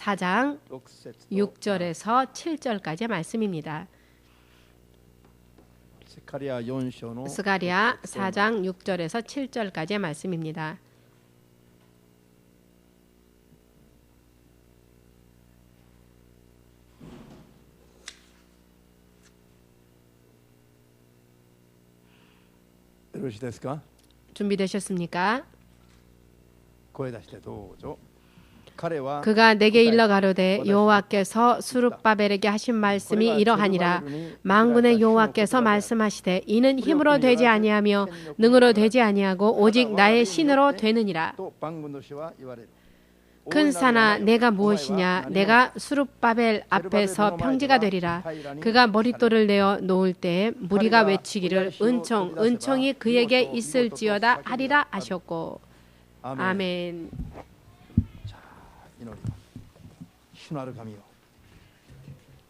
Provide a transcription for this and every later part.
4장 6절에서 7절까지의 말씀입니다. 스가랴 4장 6절에서 7절까지의 말씀입니다. 준비되셨습니까? 그가 내게 일러 가로되 여호와께서 스룹바벨에게 하신 말씀이 이러하니라. 만군의 여호와께서 말씀하시되 이는 힘으로 되지 아니하며 능으로 되지 아니하고 오직 나의 신으로 되느니라. 큰 산아 내가 무엇이냐. 내가 스룹바벨 앞에서 평지가 되리라. 그가 머릿돌을 내어 놓을 때에 무리가 외치기를 은총이 그에게 있을지어다 하리라 하셨고. 아멘. 主なる神よ、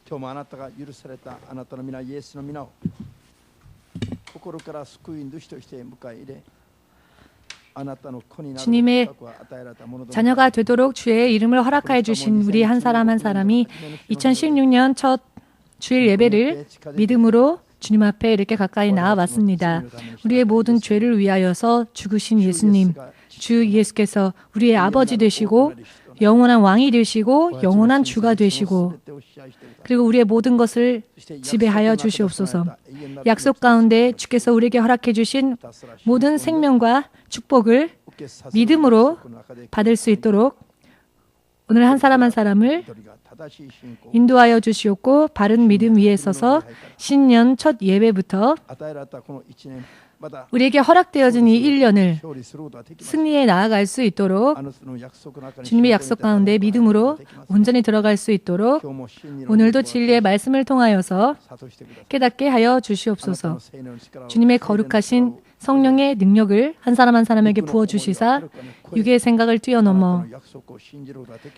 今日もあなたが許されたあなたの皆イエスの皆を心から救い主として迎え入れ、 주님의 자녀가 되도록 주의 이름을 허락하여 주신 우리 한 사람 한 사람이 2016년 첫 주일 예배를 믿음으로 주님 앞에 이렇게 가까이 나아왔습니다. 우리의 모든 죄를 위하여서 죽으신 예수님, 주 예수께서 우리의 아버지 되시고 영원한 왕이 되시고 영원한 주가 되시고 그리고 우리의 모든 것을 지배하여 주시옵소서. 약속 가운데 주께서 우리에게 허락해 주신 모든 생명과 축복을 믿음으로 받을 수 있도록 오늘 한 사람 한 사람을 인도하여 주시옵고 바른 믿음 위에 서서 신년 첫 예배부터 우리에게 허락되어진 이 1년을 승리해 나아갈 수 있도록 주님의 약속 가운데 믿음으로 온전히 들어갈 수 있도록 오늘도 진리의 말씀을 통하여서 깨닫게 하여 주시옵소서. 주님의 거룩하신 성령의 능력을 한 사람 한 사람에게 부어주시사 육의 생각을 뛰어넘어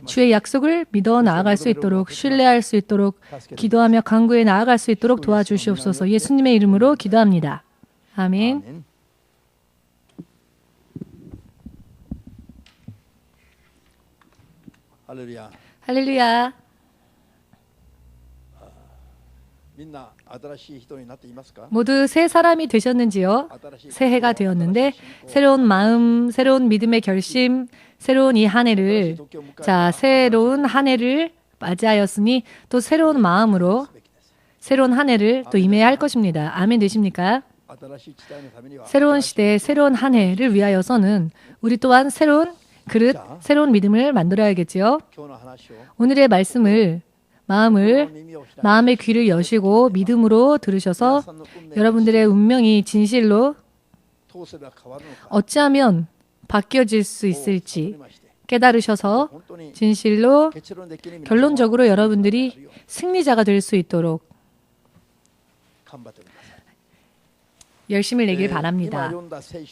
주의 약속을 믿어 나아갈 수 있도록 신뢰할 수 있도록 기도하며 간구해 나아갈 수 있도록 도와주시옵소서. 예수님의 이름으로 기도합니다. 아멘. 할렐루야. 할렐루야. 모두 새 사람이 되셨는지요? 새해가 되었는데 새로운 마음, 새로운 믿음의 결심, 새로운 이 한 해를 새로운 한 해를 맞이하였으니 또 새로운 마음으로 새로운 한 해를 또 임해야 할 것입니다. 아멘 되십니까? 새로운 시대, 새로운 한 해를 위하여서는 우리 또한 새로운 그릇, 새로운 믿음을 만들어야겠지요. 오늘의 말씀을 마음의 귀를 여시고 믿음으로 들으셔서 여러분들의 운명이 진실로 어찌하면 바뀌어질 수 있을지 깨달으셔서 진실로 결론적으로 여러분들이 승리자가 될 수 있도록 열심을 내길 바랍니다.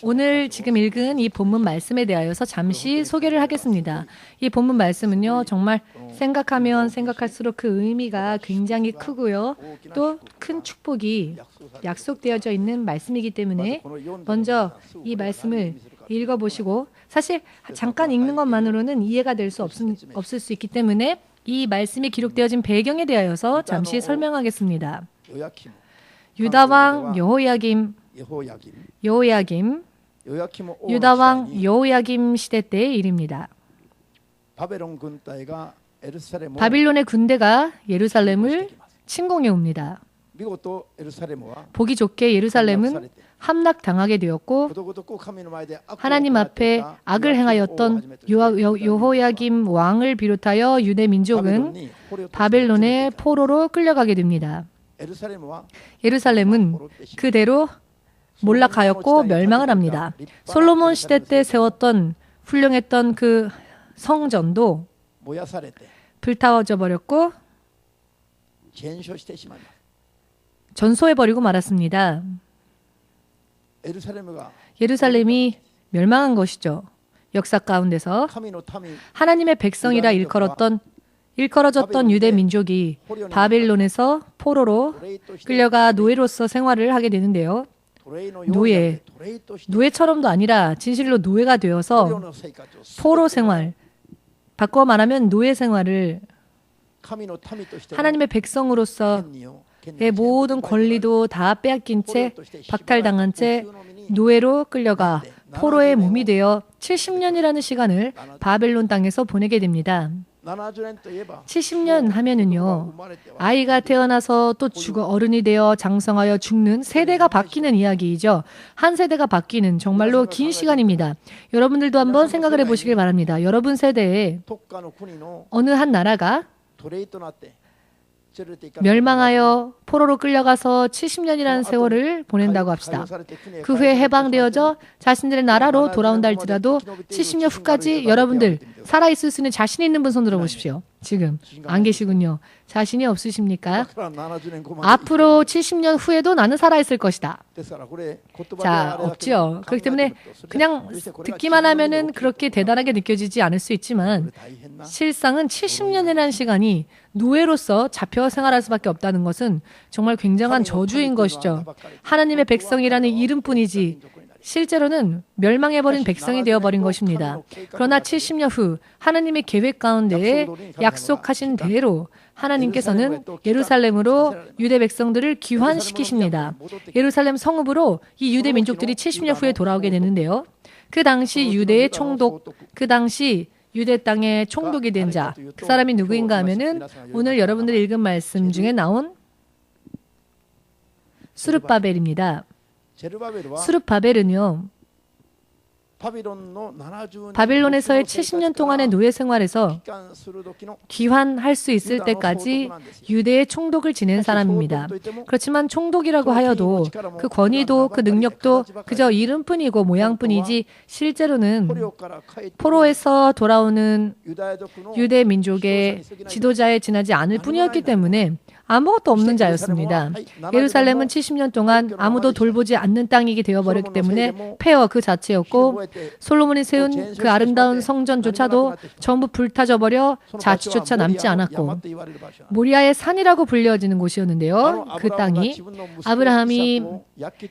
오늘 지금 읽은 이 본문 말씀에 대하여서 잠시 소개를 하겠습니다. 이 본문 말씀은요, 정말 생각하면 생각할수록 그 의미가 굉장히 크고요. 또 큰 축복이 약속되어져 있는 말씀이기 때문에 먼저 이 말씀을 읽어보시고 사실 잠깐 읽는 것만으로는 이해가 될 수 없을 수 있기 때문에 이 말씀이 기록되어진 배경에 대하여서 잠시 설명하겠습니다. 유다왕 유다왕 여호야김 시대 때의 일입니다. 바빌론의 군대가 예루살렘을 침공해 옵니다. 보기 좋게 예루살렘은 함락당하게 되었고 하나님 앞에 악을 행하였던 여호야김 왕을 비롯하여 유대 민족은 바벨론의 포로로 끌려가게 됩니다. 예루살렘은 그대로 몰락하였고 멸망을 합니다. 솔로몬 시대 때 세웠던 훌륭했던 그 성전도 불타워져 버렸고 전소해버리고 말았습니다. 예루살렘이 멸망한 것이죠. 역사 가운데서 하나님의 백성이라 일컬어졌던 유대 민족이 바벨론에서 포로로 끌려가 노예로서 생활을 하게 되는데요. 노예처럼도 아니라 진실로 노예가 되어서 포로 생활, 바꿔 말하면 노예 생활을 하나님의 백성으로서 의 모든 권리도 다 빼앗긴 채 박탈당한 채 노예로 끌려가 포로의 몸이 되어 70년이라는 시간을 바벨론 땅에서 보내게 됩니다. 70년 하면은요, 아이가 태어나서 또 죽어 어른이 되어 장성하여 죽는 세대가 바뀌는 이야기이죠. 한 세대가 바뀌는 정말로 긴 시간입니다. 여러분들도 한번 생각을 해보시길 바랍니다. 여러분 세대에 어느 한 나라가 멸망하여 포로로 끌려가서 70년이라는 세월을 보낸다고 합시다. 그 후에 해방되어져 자신들의 나라로 돌아온다 할지라도 70년 후까지 여러분들 살아있을 수 있는 자신 있는 분 손 들어보십시오. 지금 안 계시군요. 자신이 없으십니까? 앞으로 70년 후에도 나는 살아있을 것이다. 자, 없죠. 그렇기 때문에 그냥 듣기만 하면은 그렇게 대단하게 느껴지지 않을 수 있지만 실상은 70년이라는 시간이 노예로서 잡혀 생활할 수밖에 없다는 것은 정말 굉장한 저주인 것이죠. 하나님의 백성이라는 이름뿐이지 실제로는 멸망해버린 백성이 되어버린 것입니다. 그러나 70년 후 하나님의 계획 가운데에 약속하신 대로 하나님께서는 예루살렘으로 유대 백성들을 귀환시키십니다. 예루살렘 성읍으로 이 유대 민족들이 70년 후에 돌아오게 되는데요. 그 당시 유대의 총독, 그 당시 유대 땅의 총독이 된 자, 그 사람이 누구인가 하면은 오늘 여러분들이 읽은 말씀 중에 나온 수르바벨입니다. 수르바벨은요, 바빌론에서의 70년 동안의 노예 생활에서 귀환할 수 있을 때까지 유대의 총독을 지낸 사람입니다. 그렇지만 총독이라고 하여도 그 권위도 그 능력도 그저 이름뿐이고 모양뿐이지 실제로는 포로에서 돌아오는 유대 민족의 지도자에 지나지 않을 뿐이었기 때문에 아무것도 없는 자였습니다. 예루살렘은 70년 동안 아무도 돌보지 않는 땅이게 되어버렸기 때문에 폐허 그 자체였고 솔로몬이 세운 그 아름다운 성전조차도 전부 불타져버려 자취조차 남지 않았고 모리아의 산이라고 불려지는 곳이었는데요. 그 땅이 아브라함이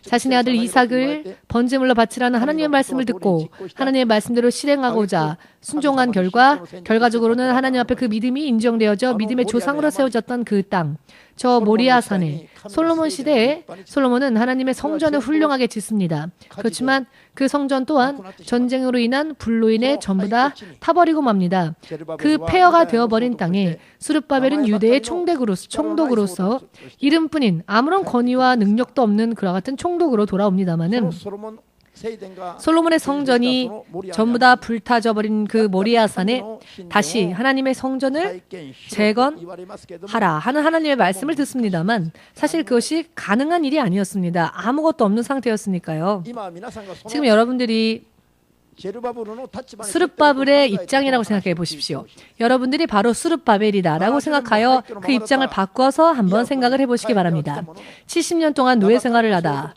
자신의 아들 이삭을 번제물로 바치라는 하나님의 말씀을 듣고 하나님의 말씀대로 실행하고자 순종한 결과적으로는 하나님 앞에 그 믿음이 인정되어져 믿음의 조상으로 세워졌던 그 땅, 저 모리아 산에 솔로몬 시대에 솔로몬은 하나님의 성전을 훌륭하게 짓습니다. 그렇지만 그 성전 또한 전쟁으로 인한 불로 인해 전부 다 타버리고 맙니다. 그 폐허가 되어버린 땅에 수르바벨은 유대의 총독으로서 이름뿐인 아무런 권위와 능력도 없는 그와 같은 총독으로 돌아옵니다마는 솔로몬의 성전이 전부 다 불타져버린 그 모리아 산에 다시 하나님의 성전을 재건하라 하는 하나님의 말씀을 듣습니다만 사실 그것이 가능한 일이 아니었습니다. 아무것도 없는 상태였으니까요. 지금 여러분들이 수르바벨의 입장이라고 생각해 보십시오. 여러분들이 바로 수르바벨이다라고 생각하여 그 입장을 바꿔서 한번 생각을 해보시기 바랍니다. 70년 동안 노예 생활을 하다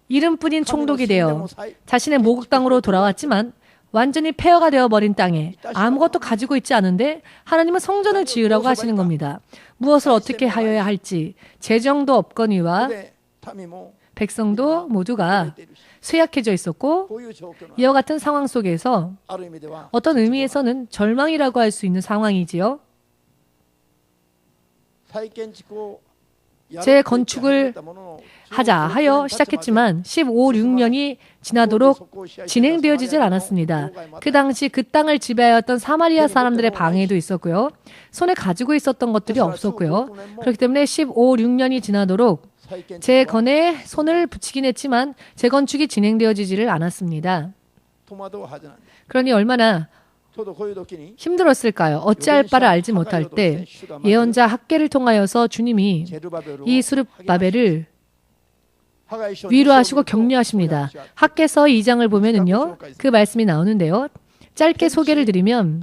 이름뿐인 총독이 되어 자신의 모국 땅으로 돌아왔지만 완전히 폐허가 되어버린 땅에 아무것도 가지고 있지 않은데 하나님은 성전을 지으라고 하시는 겁니다. 무엇을 어떻게 하여야 할지 재정도 없거니와 백성도 모두가 쇠약해져 있었고 이와 같은 상황 속에서 어떤 의미에서는 절망이라고 할 수 있는 상황이지요. 재건축을 하자 하여 시작했지만 15, 16년이 지나도록 진행되어지질 않았습니다. 그 당시 그 땅을 지배하였던 사마리아 사람들의 방해도 있었고요. 손에 가지고 있었던 것들이 없었고요. 그렇기 때문에 15, 16년이 지나도록 재건에 손을 붙이긴 했지만 재건축이 진행되어지지를 않았습니다. 그러니 얼마나 힘들었을까요? 어찌할 바를 알지 못할 때 예언자 학개를 통하여서 주님이 이 수르바벨을 위로하시고 격려하십니다. 학개서 2장을 보면은요, 그 말씀이 나오는데요. 짧게 소개를 드리면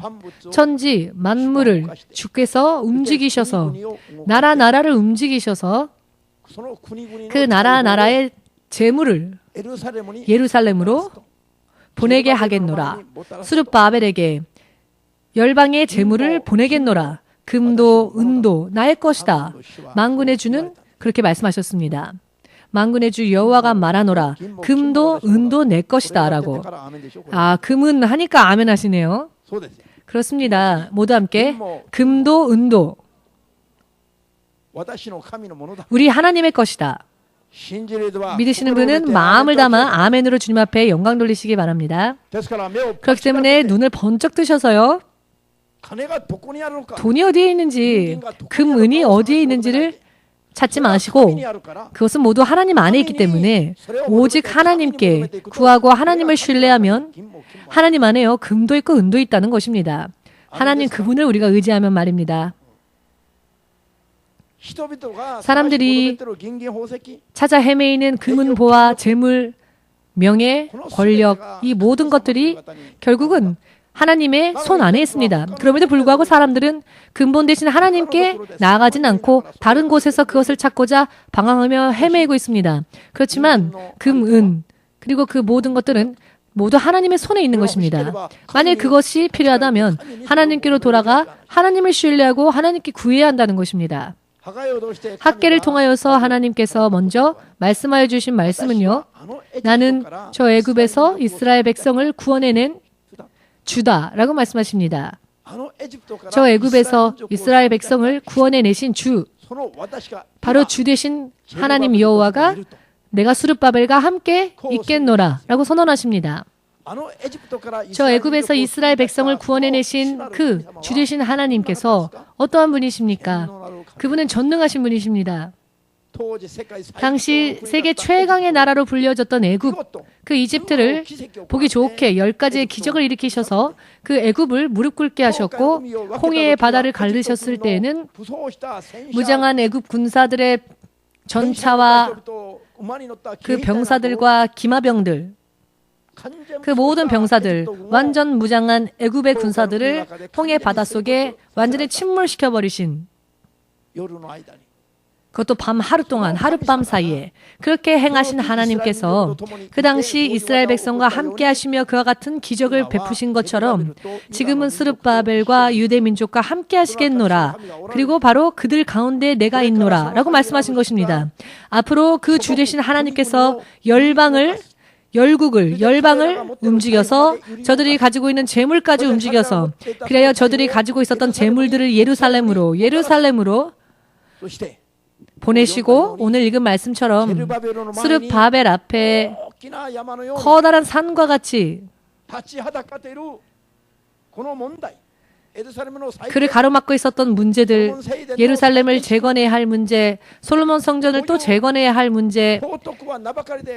천지 만물을 주께서 움직이셔서 나라를 움직이셔서 그 나라의 재물을 예루살렘으로 보내게 하겠노라. 수르바벨에게 열방의 재물을 보내겠노라. 금도 은도 나의 것이다. 만군의 주는 그렇게 말씀하셨습니다. 만군의 주 여호와가 말하노라. 금도 은도 내 것이다 라고. 금은 하니까 아멘 하시네요. 그렇습니다. 모두 함께 금도 은도 私の神のものだ。 우리 하나님의 것이다. 信じる人は 믿으시는 분은 마음을 담아 아멘으로 주님 앞에 영광 돌리시기 바랍니다. ですから目を 그렇기 때문에 눈을 번쩍 뜨셔서요. 金がどこにあるのか 돈이 어디에 있는지, 금, 은이 어디에 있는지를 찾지 마시고 그것은 모두 하나님 안에 있기 때문에 오직 하나님께 구하고 하나님을 신뢰하면 하나님 안에요. 금도 있고 은도 있다는 것입니다. 하나님 그분을 우리가 의지하면 말입니다. 사람들이 찾아 헤매이는 금은보화, 재물, 명예, 권력 이 모든 것들이 결국은 하나님의 손 안에 있습니다. 그럼에도 불구하고 사람들은 근본 대신 하나님께 나아가진 않고 다른 곳에서 그것을 찾고자 방황하며 헤매고 있습니다. 그렇지만 금, 은 그리고 그 모든 것들은 모두 하나님의 손에 있는 것입니다. 만약 그것이 필요하다면 하나님께로 돌아가 하나님을 신뢰하고 하나님께 구해야 한다는 것입니다. 학계를 통하여서 하나님께서 먼저 말씀하여 주신 말씀은요. 나는 저 애굽에서 이스라엘 백성을 구원해낸 주다라고 말씀하십니다. 저 애굽에서 이스라엘 백성을 구원해내신 주, 바로 주 되신 하나님 여호와가 내가 스룹바벨과 함께 있겠노라 라고 선언하십니다. 저 애굽에서 이스라엘 백성을 구원해내신 그 주 되신 하나님께서 어떠한 분이십니까? 그분은 전능하신 분이십니다. 당시 세계 최강의 나라로 불려졌던 애굽, 그 이집트를 보기 좋게 10가지의 기적을 일으키셔서 그 애굽을 무릎 꿇게 하셨고 홍해의 바다를 가르셨을 때에는 무장한 애굽 군사들의 전차와 그 병사들과 기마병들, 그 모든 병사들, 완전 무장한 애굽의 군사들을 홍해 바닷속에 완전히 침몰시켜버리신, 그것도 밤 하루 동안, 하룻밤 사이에 그렇게 행하신 하나님께서 그 당시 이스라엘 백성과 함께 하시며 그와 같은 기적을 베푸신 것처럼 지금은 스룹바벨과 유대 민족과 함께 하시겠노라. 그리고 바로 그들 가운데 내가 있노라 라고 말씀하신 것입니다. 앞으로 그 주 되신 하나님께서 열방을 움직여서 저들이 가지고 있는 재물까지 움직여서 그래야 저들이 가지고 있었던 재물들을 예루살렘으로 보내시고 오늘 읽은 말씀처럼 스룹바벨 앞에 커다란 산과 같이 그를 가로막고 있었던 문제들, 예루살렘을 재건해야 할 문제, 솔로몬 성전을 또 재건해야 할 문제,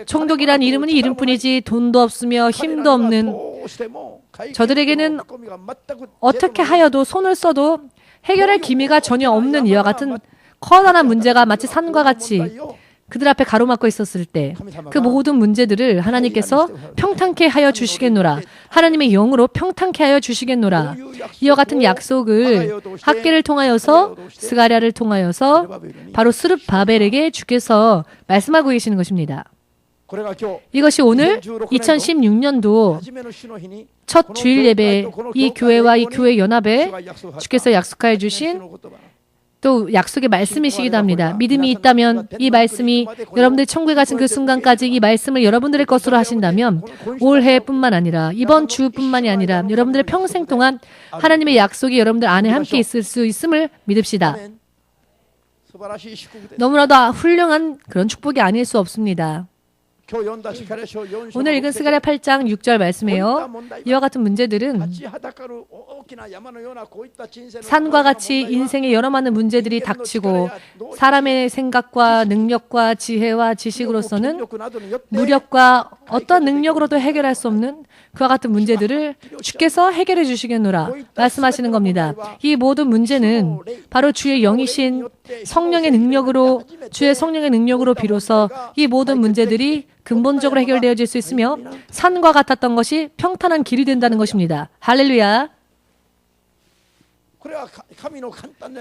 총독이란 이름은 이름뿐이지 돈도 없으며 힘도 없는 저들에게는 어떻게 하여도 손을 써도 해결할 기미가 전혀 없는 이와 같은 커다란 문제가 마치 산과 같이 그들 앞에 가로막고 있었을 때 그 모든 문제들을 하나님께서 평탄케 하여 주시겠노라. 하나님의 영으로 평탄케 하여 주시겠노라. 이와 같은 약속을 학계를 통하여서 스가랴를 통하여서 바로 스룹바벨에게 주께서 말씀하고 계시는 것입니다. 이것이 오늘 2016년도 첫 주일 예배, 이 교회와 이 교회 연합에 주께서 약속하여 주신 또 약속의 말씀이시기도 합니다. 믿음이 있다면 이 말씀이 여러분들 천국에 가신 그 순간까지 이 말씀을 여러분들의 것으로 하신다면 올해뿐만 아니라 이번 주뿐만이 아니라 여러분들의 평생 동안 하나님의 약속이 여러분들 안에 함께 있을 수 있음을 믿읍시다. 너무나도 훌륭한 그런 축복이 아닐 수 없습니다. 오늘 읽은 스가랴 8장 6절 말씀이에요. 이와 같은 문제들은 산과 같이 인생의 여러 많은 문제들이 닥치고 사람의 생각과 능력과 지혜와 지식으로서는 무력과 어떠한 능력으로도 해결할 수 없는 그와 같은 문제들을 주께서 해결해 주시겠노라 말씀하시는 겁니다. 이 모든 문제는 바로 주의 영이신 성령의 능력으로, 주의 성령의 능력으로 비로소 이 모든 문제들이 근본적으로 해결되어질 수 있으며 산과 같았던 것이 평탄한 길이 된다는 것입니다. 할렐루야.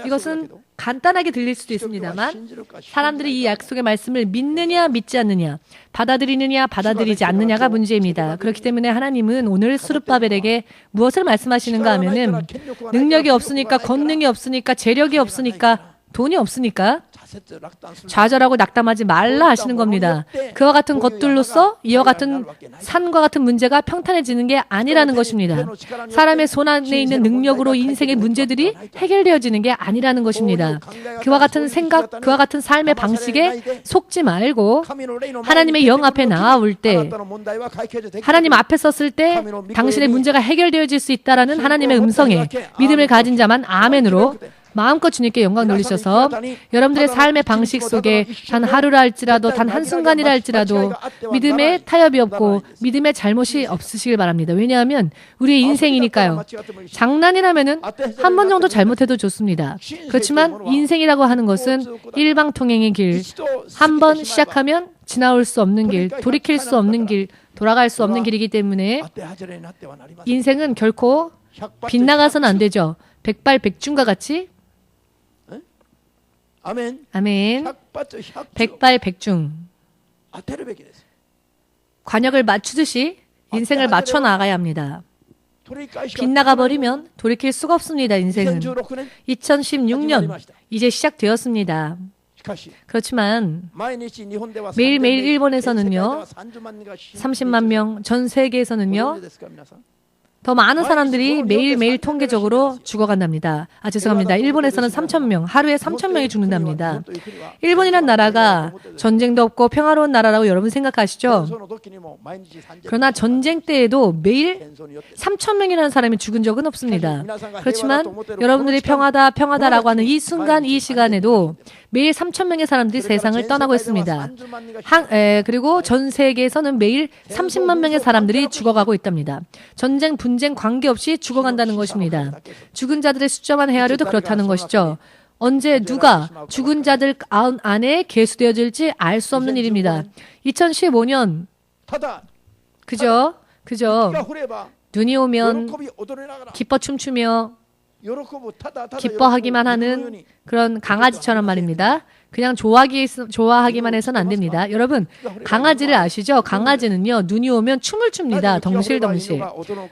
이것은 간단하게 들릴 수도 있습니다만 사람들이 이 약속의 말씀을 믿느냐 믿지 않느냐, 받아들이느냐 받아들이지 않느냐가 문제입니다. 그렇기 때문에 하나님은 오늘 스룹바벨에게 무엇을 말씀하시는가 하면은 능력이 없으니까, 권능이 없으니까, 재력이 없으니까, 돈이 없으니까 좌절하고 낙담하지 말라 하시는 겁니다. 그와 같은 것들로서 이와 같은 산과 같은 문제가 평탄해지는 게 아니라는 것입니다. 사람의 손 안에 있는 능력으로 인생의 문제들이 해결되어지는 게 아니라는 것입니다. 그와 같은 생각, 그와 같은 삶의 방식에 속지 말고 하나님의 영 앞에 나아올 때, 하나님 앞에 섰을 때 당신의 문제가 해결되어질 수 있다라는 하나님의 음성에 믿음을 가진 자만 아멘으로 마음껏 주님께 영광 돌리셔서 여러분들의 삶의 방식 속에 단 하루라 할지라도 단 한순간이라 할지라도 믿음에 타협이 없고 믿음에 잘못이 없으시길 바랍니다. 왜냐하면 우리의 인생이니까요. 장난이라면은 한 번 정도 잘못해도 좋습니다. 그렇지만 인생이라고 하는 것은 일방통행의 길, 한 번 시작하면 지나올 수 없는 길, 돌이킬 수 없는 길, 돌아갈 수 없는 길이기 때문에 인생은 결코 빗나가서는 안 되죠. 백발백중과 같이 아멘. 백발백중. 관역을 맞추듯이 인생을 맞춰 나가야 합니다. 빗나가 버리면 돌이킬 수가 없습니다. 인생은 2016년 이제 시작되었습니다. 그렇지만 매일매일 일본에서는요 30만 명, 전 세계에서는요 더 많은 사람들이 매일매일 통계적으로 죽어간답니다. 죄송합니다. 일본에서는 3,000명, 하루에 3,000명이 죽는답니다. 일본이란 나라가 전쟁도 없고 평화로운 나라라고 여러분 생각하시죠? 그러나 전쟁 때에도 매일 3,000명이라는 사람이 죽은 적은 없습니다. 그렇지만 여러분들이 평화다라고 하는 이 순간, 이 시간에도 매일 3,000명의 사람들이 세상을 떠나고 있습니다. 그리고 전 세계에서는 매일 30만 명의 사람들이 죽어가고 있답니다. 전쟁, 분쟁 관계없이 죽어간다는 것입니다. 죽은 자들의 숫자만 헤아려도 그렇다는 것이죠. 언제 누가 죽은 자들 안에 계수되어질지 알 수 없는 일입니다. 2015년 그죠? 눈이 오면 기뻐 춤추며 기뻐하기만 하는 그런 강아지처럼 말입니다. 그냥 좋아하기만 해서는 안 됩니다. 여러분, 강아지를 아시죠? 강아지는요, 눈이 오면 춤을 춥니다. 덩실덩실.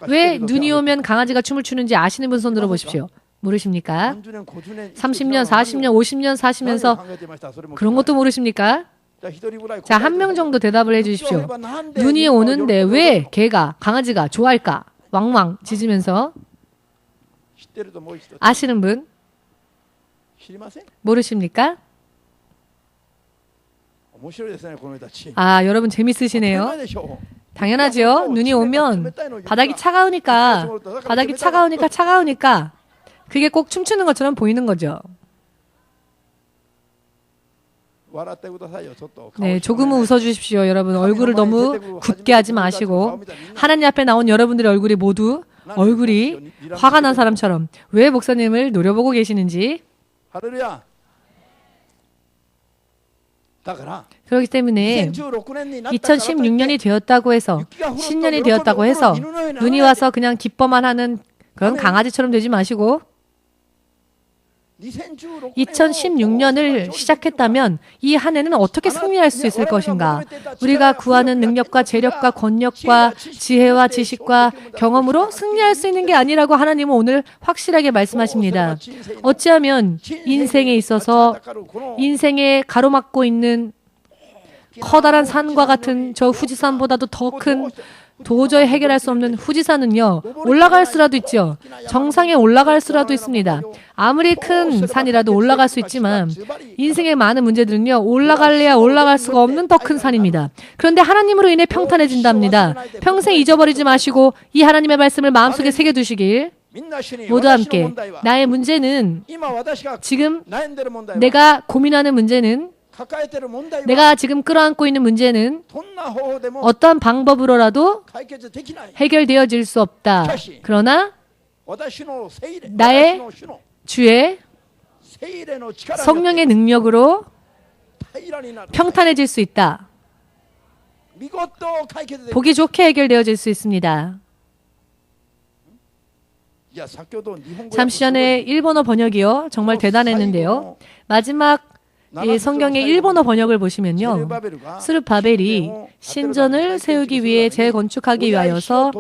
왜 눈이 오면 강아지가 춤을 추는지 아시는 분 손 들어보십시오. 모르십니까? 30년, 40년, 50년 사시면서 그런 것도 모르십니까? 자, 한 명 정도 대답을 해주십시오. 눈이 오는데 왜 강아지가 좋아할까? 왕왕 짖으면서. 아시는 분? 모르십니까? 여러분 재밌으시네요. 당연하죠. 눈이 오면 바닥이 차가우니까 그게 꼭 춤추는 것처럼 보이는 거죠. 네, 조금은 웃어주십시오. 여러분 얼굴을 너무 굳게 하지 마시고 하나님 앞에 나온 여러분들의 얼굴이 모두 화가 난 사람처럼 왜 목사님을 노려보고 계시는지. 그렇기 때문에 2016년이 되었다고 해서 신년이 되었다고 해서 눈이 와서 그냥 기뻐만 하는 그런 강아지처럼 되지 마시고 2016년을 시작했다면 이 한 해는 어떻게 승리할 수 있을 것인가? 우리가 구하는 능력과 재력과 권력과 지혜와 지식과 경험으로 승리할 수 있는 게 아니라고 하나님은 오늘 확실하게 말씀하십니다. 어찌하면 인생에 있어서 인생에 가로막고 있는 커다란 산과 같은 저 후지산보다도 더 큰 도저히 해결할 수 없는 후지산은요, 올라갈 수라도 있죠. 정상에 올라갈 수라도 있습니다. 아무리 큰 산이라도 올라갈 수 있지만 인생의 많은 문제들은요, 올라갈래야 올라갈 수가 없는 더 큰 산입니다. 그런데 하나님으로 인해 평탄해진답니다. 평생 잊어버리지 마시고 이 하나님의 말씀을 마음속에 새겨두시길. 모두 함께 나의 문제는 지금 내가 고민하는 문제는 내가 지금 끌어안고 있는 문제는 어떠한 방법으로라도 해결되어질 수 없다. 그러나 나의 주의 성령의 능력으로 평탄해질 수 있다. 보기 좋게 해결되어질 수 있습니다. 잠시 전에 일본어 번역이요. 정말 대단했는데요. 마지막 이 성경의 일본어 번역을 보시면요. 스룹바벨이 신전을 세우기 위해 재건축하기 위하여서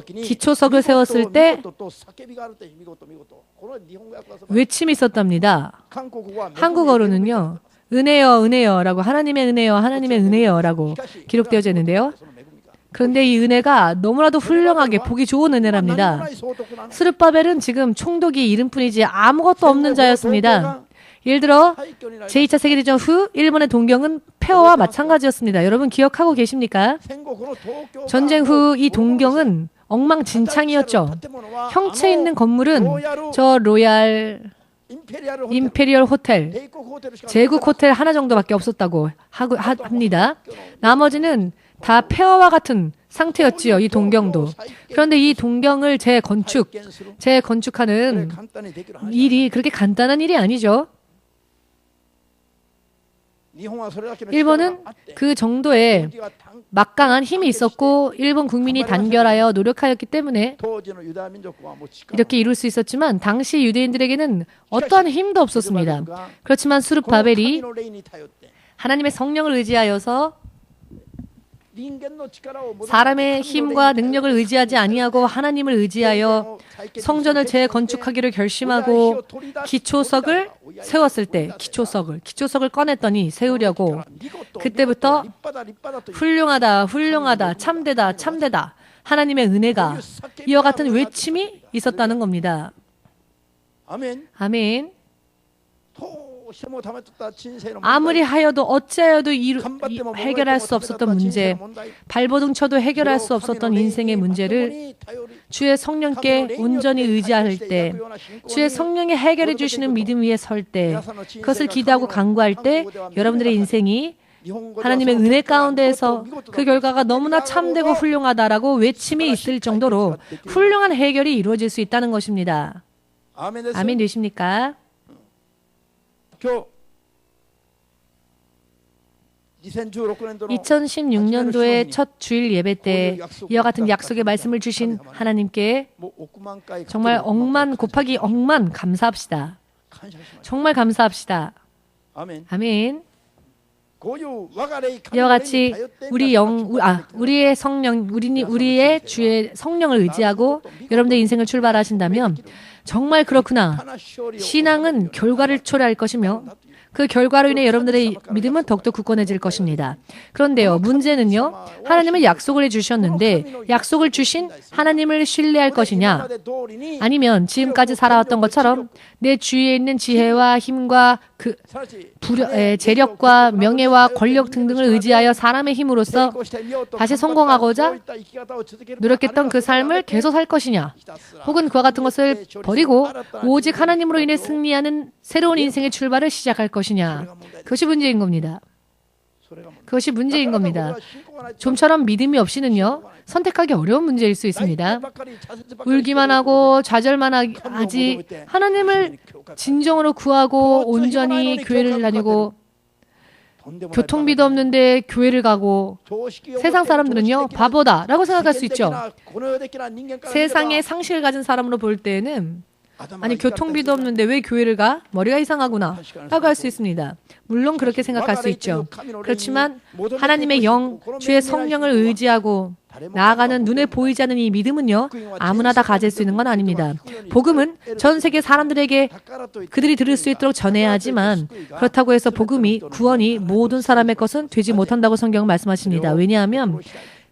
기초석을 세웠을 때 외침이 있었답니다. 한국어로는요. 은혜여 은혜여라고 하나님의 은혜여 하나님의 은혜여라고 기록되어져 있는데요. 그런데 이 은혜가 너무나도 훌륭하게 보기 좋은 은혜랍니다. 스룹바벨은 지금 총독이 이름뿐이지 아무것도 없는 자였습니다. 예를 들어 제2차 세계대전 후 일본의 동경은 폐허와 마찬가지였습니다. 여러분 기억하고 계십니까? 전쟁 후 이 동경은 엉망진창이었죠. 형체 있는 건물은 저 로얄 임페리얼 호텔, 제국 호텔 하나 정도밖에 없었다고 합니다. 나머지는 다 폐허와 같은 상태였지요. 이 동경도. 그런데 이 동경을 재건축하는 일이 그렇게 간단한 일이 아니죠. 일본은 그 정도의 막강한 힘이 있었고 일본 국민이 단결하여 노력하였기 때문에 이렇게 이룰 수 있었지만 당시 유대인들에게는 어떠한 힘도 없었습니다. 그렇지만 스룹바벨이 하나님의 성령을 의지하여서 사람의 힘과 능력을 의지하지 아니하고 하나님을 의지하여 성전을 재건축하기를 결심하고 기초석을 세웠을 때 기초석을 꺼냈더니 세우려고 그때부터 훌륭하다 참되다 하나님의 은혜가 이와 같은 외침이 있었다는 겁니다. 아멘. 아무리 하여도 어찌하여도 해결할 수 없었던 문제, 발버둥 쳐도 해결할 수 없었던 인생의 문제를 주의 성령께 온전히 의지할 때, 주의 성령이 해결해 주시는 믿음 위에 설 때, 그것을 기도하고 간구할 때 여러분들의 인생이 하나님의 은혜 가운데에서 그 결과가 너무나 참되고 훌륭하다라고 외침이 있을 정도로 훌륭한 해결이 이루어질 수 있다는 것입니다. 아멘 되십니까? 2016년도의 첫 주일 예배 때 이와 같은 약속의 말씀을 주신 하나님께 정말 억만 곱하기 억만 감사합시다. 정말 감사합시다. 아멘. 이와 같이 우리의 성령, 우리의 주의 성령을 의지하고 여러분들의 인생을 출발하신다면 정말 그렇구나. 신앙은 결과를 초래할 것이며 그 결과로 인해 여러분들의 믿음은 더욱더 굳건해질 것입니다. 그런데요, 문제는요, 하나님은 약속을 해주셨는데 약속을 주신 하나님을 신뢰할 것이냐, 아니면 지금까지 살아왔던 것처럼 내 주위에 있는 지혜와 힘과 재력과 명예와 권력 등등을 의지하여 사람의 힘으로써 다시 성공하고자 노력했던 그 삶을 계속 살 것이냐, 혹은 그와 같은 것을 버리고 오직 하나님으로 인해 승리하는 새로운 인생의 출발을 시작할 것이냐, 그것이 문제인 겁니다. 그것이 문제인 겁니다. 좀처럼 믿음이 없이는요, 선택하기 어려운 문제일 수 있습니다. 울기만 하고 좌절만 하지 하나님을 진정으로 구하고 온전히 교회를 다니고 교통비도 없는데 교회를 가고 세상 사람들은요, 바보다라고 생각할 수 있죠. 세상의 상식을 가진 사람으로 볼 때에는 아니 교통비도 없는데 왜 교회를 가? 머리가 이상하구나 라고 할 수 있습니다. 물론 그렇게 생각할 수 있죠. 그렇지만 하나님의 영, 주의 성령을 의지하고 나아가는 눈에 보이지 않는 이 믿음은요, 아무나 다 가질 수 있는 건 아닙니다. 복음은 전 세계 사람들에게 그들이 들을 수 있도록 전해야 하지만 그렇다고 해서 복음이, 구원이 모든 사람의 것은 되지 못한다고 성경은 말씀하십니다. 왜냐하면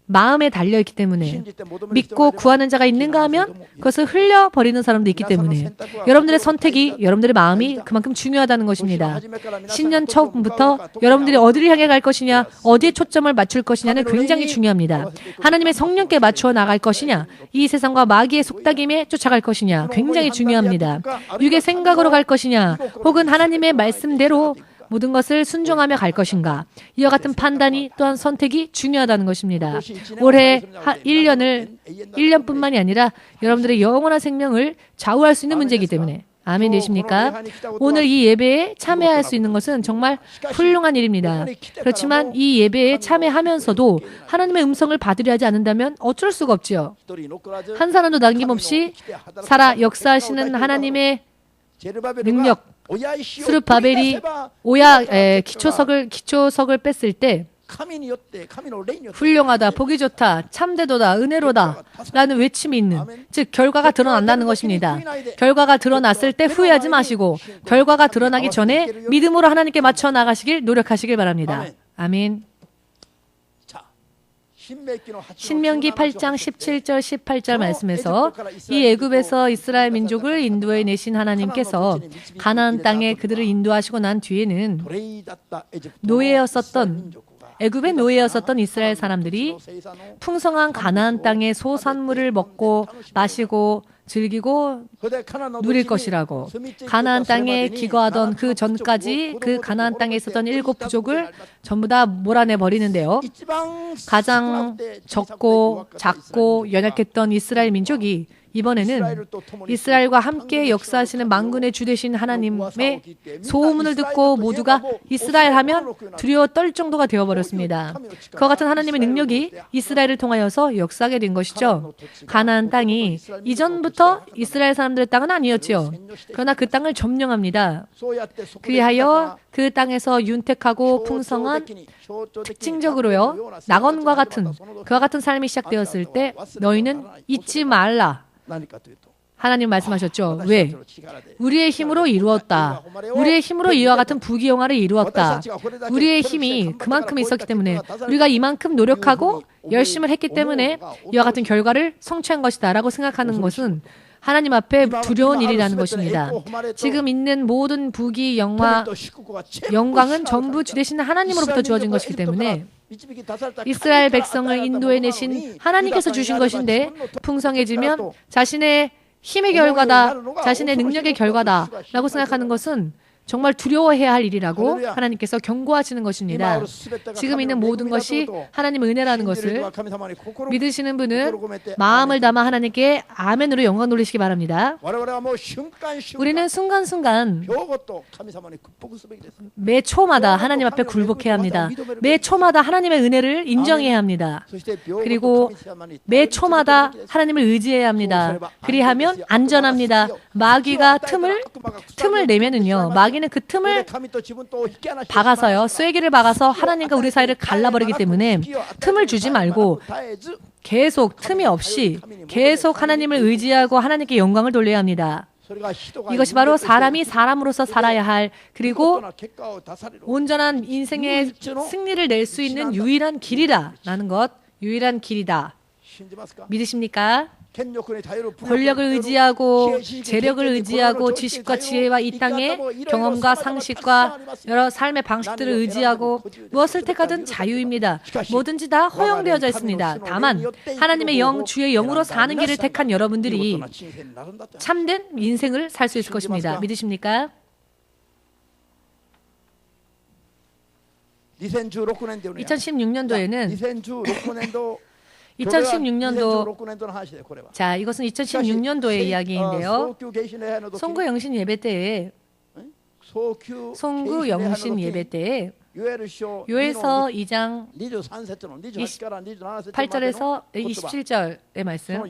마음에 달려있기 때문에, 믿고 구하는 자가 있는가 하면 그것을 흘려버리는 사람도 있기 때문에 여러분들의 선택이, 여러분들의 마음이 그만큼 중요하다는 것입니다. 신년 처음부터 여러분들이 어디를 향해 갈 것이냐, 어디에 초점을 맞출 것이냐는 굉장히 중요합니다. 하나님의 성령께 맞추어 나갈 것이냐, 이 세상과 마귀의 속닥임에 쫓아갈 것이냐, 굉장히 중요합니다. 육의 생각으로 갈 것이냐, 혹은 하나님의 말씀대로 모든 것을 순종하며 갈 것인가, 이와 같은 판단이 또한 선택이 중요하다는 것입니다. 올해 1년뿐만이 아니라 여러분들의 영원한 생명을 좌우할 수 있는 문제이기 때문에 아멘 되십니까? 오늘 이 예배에 참여할 수 있는 것은 정말 훌륭한 일입니다. 그렇지만 이 예배에 참여하면서도 하나님의 음성을 받으려 하지 않는다면 어쩔 수가 없지요. 한 사람도 남김없이 살아 역사하시는 하나님의 능력, 스룹바벨이 기초석을 뺐을 때 훌륭하다, 보기 좋다, 참되도다, 은혜로다 라는 외침이 있는, 즉 결과가 드러난다는 것입니다. 결과가 드러났을 때 후회하지 마시고 결과가 드러나기 전에 믿음으로 하나님께 맞춰 나가시길 노력하시길 바랍니다. 아멘. 신명기 8장 17절 18절 말씀에서 이 애굽에서 이스라엘 민족을 인도해 내신 하나님께서 가나안 땅에 그들을 인도하시고 난 뒤에는 애굽의 노예였었던 이스라엘 사람들이 풍성한 가나안 땅의 소산물을 먹고 마시고 즐기고 누릴 것이라고, 가나안 땅에 기거하던 그 전까지 그 가나안 땅에 있었던 7 부족을 전부 다 몰아내 버리는데요. 가장 적고 작고 연약했던 이스라엘 민족이 이번에는 이스라엘과 함께 역사하시는 만군의 주 되신 하나님의 소문을 듣고 모두가 이스라엘 하면 두려워 떨 정도가 되어버렸습니다. 그와 같은 하나님의 능력이 이스라엘을 통하여서 역사하게 된 것이죠. 가나안 땅이 이전부터 이스라엘 사람들의 땅은 아니었지요. 그러나 그 땅을 점령합니다. 그리하여 그 땅에서 윤택하고 풍성한, 특징적으로요, 낙원과 같은 그와 같은 삶이 시작되었을 때 너희는 잊지 말라. 하나님 말씀하셨죠. 왜? 우리의 힘으로 이루었다. 우리의 힘으로 이와 같은 부귀영화를 이루었다. 우리의 힘이 그만큼 있었기 때문에, 우리가 이만큼 노력하고 열심을 했기 때문에 이와 같은 결과를 성취한 것이다 라고 생각하는 것은 하나님 앞에 두려운 일이라는 것입니다. 지금 있는 모든 부귀, 영광은 전부 주 되신 하나님으로부터 주어진 것이기 때문에 이스라엘 백성을 인도해 내신 하나님께서 주신 것인데 풍성해지면 자신의 힘의 결과다, 자신의 능력의 결과다 라고 생각하는 것은 정말 두려워해야 할 일이라고 하나님께서 경고하시는 것입니다. 지금 있는 모든 것이 하나님의 은혜라는 것을 믿으시는 분은 마음을 담아 하나님께 아멘으로 영광 돌리시기 바랍니다. 우리는 순간순간 매 초마다 하나님 앞에 굴복해야 합니다. 매 초마다 하나님의 은혜를 인정해야 합니다. 그리고 매 초마다 하나님을 의지해야 합니다. 그리하면 안전합니다. 마귀가 틈을 내면은요, 마귀는 그 틈을 박아서요, 쐐기를 박아서 하나님과 우리 사이를 갈라버리기 때문에 틈을 주지 말고 계속 틈이 없이 계속 하나님을 의지하고 하나님께 영광을 돌려야 합니다. 이것이 바로 사람이 사람으로서 살아야 할, 그리고 온전한 인생의 승리를 낼 수 있는 유일한 길이라는 것, 유일한 길이다. 믿으십니까? 권력을 의지하고 재력을 의지하고 지식과 지혜와 이 땅의 경험과 상식과 여러 삶의 방식들을 의지하고 무엇을 택하든 자유입니다. 뭐든지 다 허용되어져 있습니다. 다만 하나님의 영, 주의 영으로 사는 길을 택한 여러분들이 참된 인생을 살 수 있을 것입니다. 믿으십니까? 2016년도에는 2016년도, 자, 이것은 2016년도의 이야기인데요. 송구 영신 예배 때에 요엘서 2장 28절에서 27절의 말씀,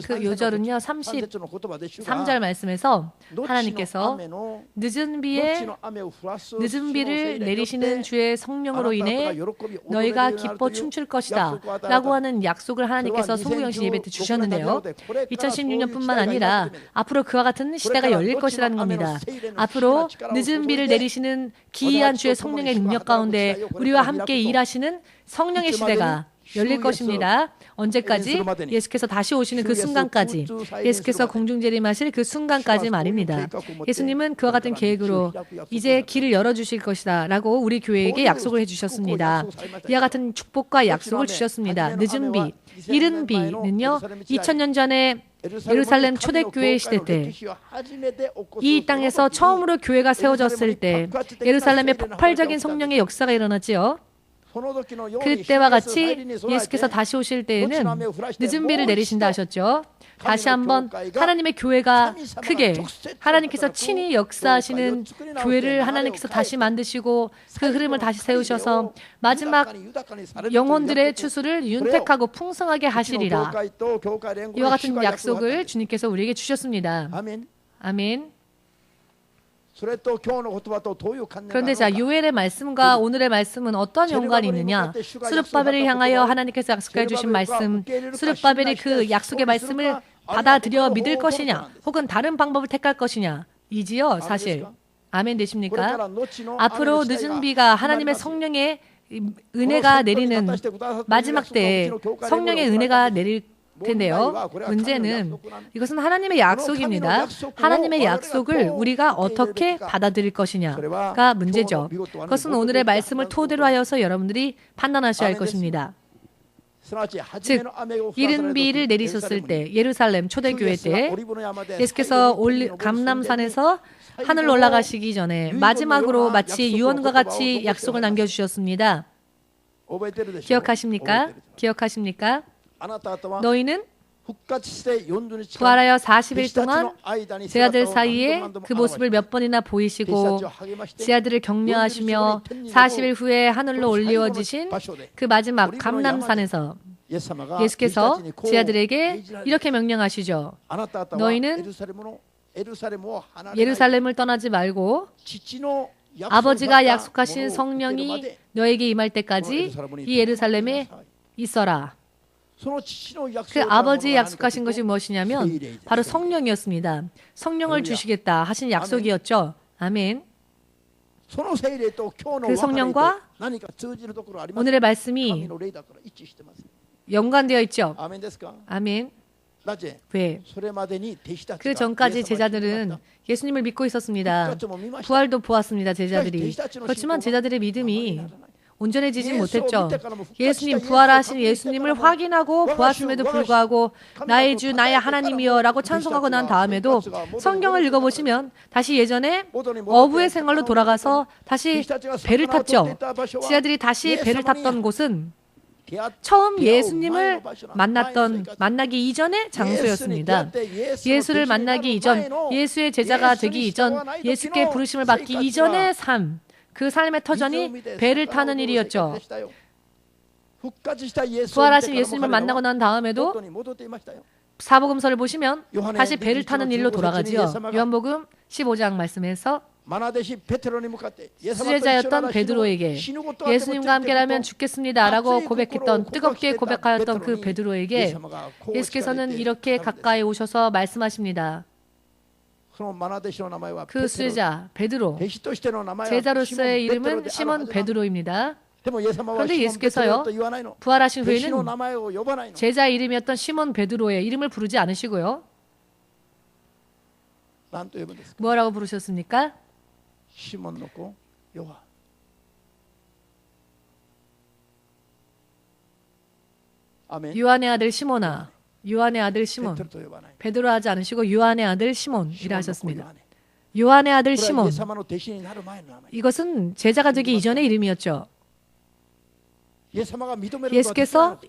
그 요절은요 33절 말씀에서 하나님께서 늦은 비를 내리시는 주의 성령으로 인해 너희가 기뻐 춤출 것이다 라고 하는 약속을 하나님께서 송구영신 예배 때 주셨는데요. 2016년뿐만 아니라 앞으로 그와 같은 시대가 열릴 것이라는 겁니다. 앞으로 늦은 비를 내리시는 기이한 주의 성령의 능력 가운데 우리와 함께 일하시는 성령의 시대가 열릴 것입니다. 언제까지? 예수께서 다시 오시는 그 순간까지, 예수께서 공중재림하실 그 순간까지 말입니다. 예수님은 그와 같은 계획으로 이제 길을 열어주실 것이다 라고 우리 교회에게 약속을 해주셨습니다. 이와 같은 축복과 약속을 주셨습니다. 늦은 비, 이른 비는요 2000년 전에 예루살렘 초대교회 시대 때, 이 땅에서 처음으로 교회가 세워졌을 때 예루살렘의 폭발적인 성령의 역사가 일어났지요. 그때와 같이 예수께서 다시 오실 때에는 늦은 비를 내리신다 하셨죠. 다시 한번 하나님의 교회가 크게, 하나님께서 친히 역사하시는 교회를 하나님께서 다시 만드시고 그 흐름을 다시 세우셔서 마지막 영혼들의 추수를 윤택하고 풍성하게 하시리라. 이와 같은 약속을 주님께서 우리에게 주셨습니다. 아멘. 그런데 자, 요엘의 말씀과 오늘의 말씀은 어떤 연관이 있느냐? 스룹바벨을 향하여 하나님께서 약속해 주신 말씀, 스룹바벨이 그 약속의 말씀을 받아들여 믿을 것이냐, 혹은 다른 방법을 택할 것이냐, 이지요, 사실. 아멘 되십니까? 앞으로 늦은 비가 하나님의 성령의 은혜가 내리는 마지막 때에 성령의 은혜가 내릴 텐데요. 문제는 이것은 하나님의 약속입니다. 하나님의 약속을 우리가 어떻게 받아들일 것이냐가 문제죠. 그것은 오늘의 말씀을 토대로 하여서 여러분들이 판단하셔야 할 것입니다. 즉, 이른 비를 내리셨을 때 예루살렘 초대교회 때 예수께서 감람산에서 하늘로 올라가시기 전에 마지막으로 마치 유언과 같이 약속을 남겨주셨습니다. 기억하십니까? 기억하십니까? 너희는 부활하여 40일 동안 제 아들 사이에 그 모습을 몇 번이나 보이시고 제 아들을 격려하시며 40일 후에 하늘로 올리워지신 그 마지막 감람산에서 예수께서 제 아들에게 이렇게 명령하시죠. 너희는 예루살렘을 떠나지 말고 아버지가 약속하신 성령이 너에게 임할 때까지 이 예루살렘에 있어라. 그 아버지 약속하신 것이 무엇이냐면 바로 성령이었습니다. 성령을 주시겠다 하신 약속이었죠. 아멘. 그 성령과 오늘의 말씀이 연관되어 있죠. 아멘. 왜? 그 전까지 제자들은 예수님을 믿고 있었습니다. 부활도 보았습니다. 제자들이. 그렇지만 제자들의 믿음이 온전해지지 못했죠. 예수님, 부활하신 예수님을 확인하고 보았음에도 불구하고 나의 주, 나의 하나님이여 라고 찬송하고 난 다음에도 성경을 읽어보시면 다시 예전에 어부의 생활로 돌아가서 다시 배를 탔죠. 제자들이 다시 배를 탔던 곳은 처음 예수님을 만나기 이전의 장소였습니다. 예수를 만나기 이전, 예수의 제자가 되기 이전, 예수께 부르심을 받기 이전의 삶, 그 삶의 터전이 배를 타는 일이었죠. 부활하신 예수님을 만나고 난 다음에도 사복음서를 보시면 다시 배를 타는 일로 돌아가지요. 요한복음 15장 말씀에서 수제자였던 베드로에게 예수님과 함께라면 죽겠습니다 라고 고백했던, 뜨겁게 고백하였던 그 베드로에게 예수께서는 이렇게 가까이 오셔서 말씀하십니다. 그 수제자 베드로, 제자로서의 이름은 시몬 베드로입니다. 그런데 예수께서요, 부활하신 후에는 제자 이름이었던 시몬 베드로의 이름을 부르지 않으시고요, 뭐라고 부르셨습니까? 요한의 아들 시몬아, 요한의 아들 시몬. 베드로 하지 않으시고 요한의 아들 시몬이라 하셨습니다. 요한의 아들 시몬. 이것은 제자가 되기 이전의 이름이었죠. 예수께서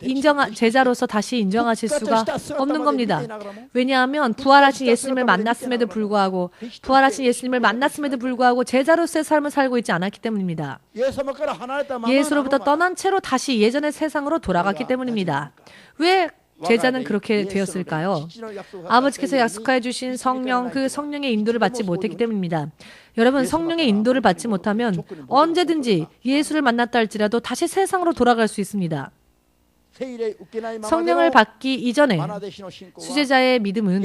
제자로서 다시 인정하실 수가 없는 겁니다. 왜냐하면 부활하신 예수님을 만났음에도 불구하고 제자로서의 삶을 살고 있지 않았기 때문입니다. 예수로부터 떠난 채로 다시 예전의 세상으로 돌아갔기 때문입니다. 왜 제자는 그렇게 되었을까요? 아버지께서 약속하여 주신 성령, 그 성령의 인도를 받지 못했기 때문입니다. 여러분, 성령의 인도를 받지 못하면 언제든지 예수를 만났다 할지라도 다시 세상으로 돌아갈 수 있습니다. 성령을 받기 이전에 수제자의 믿음은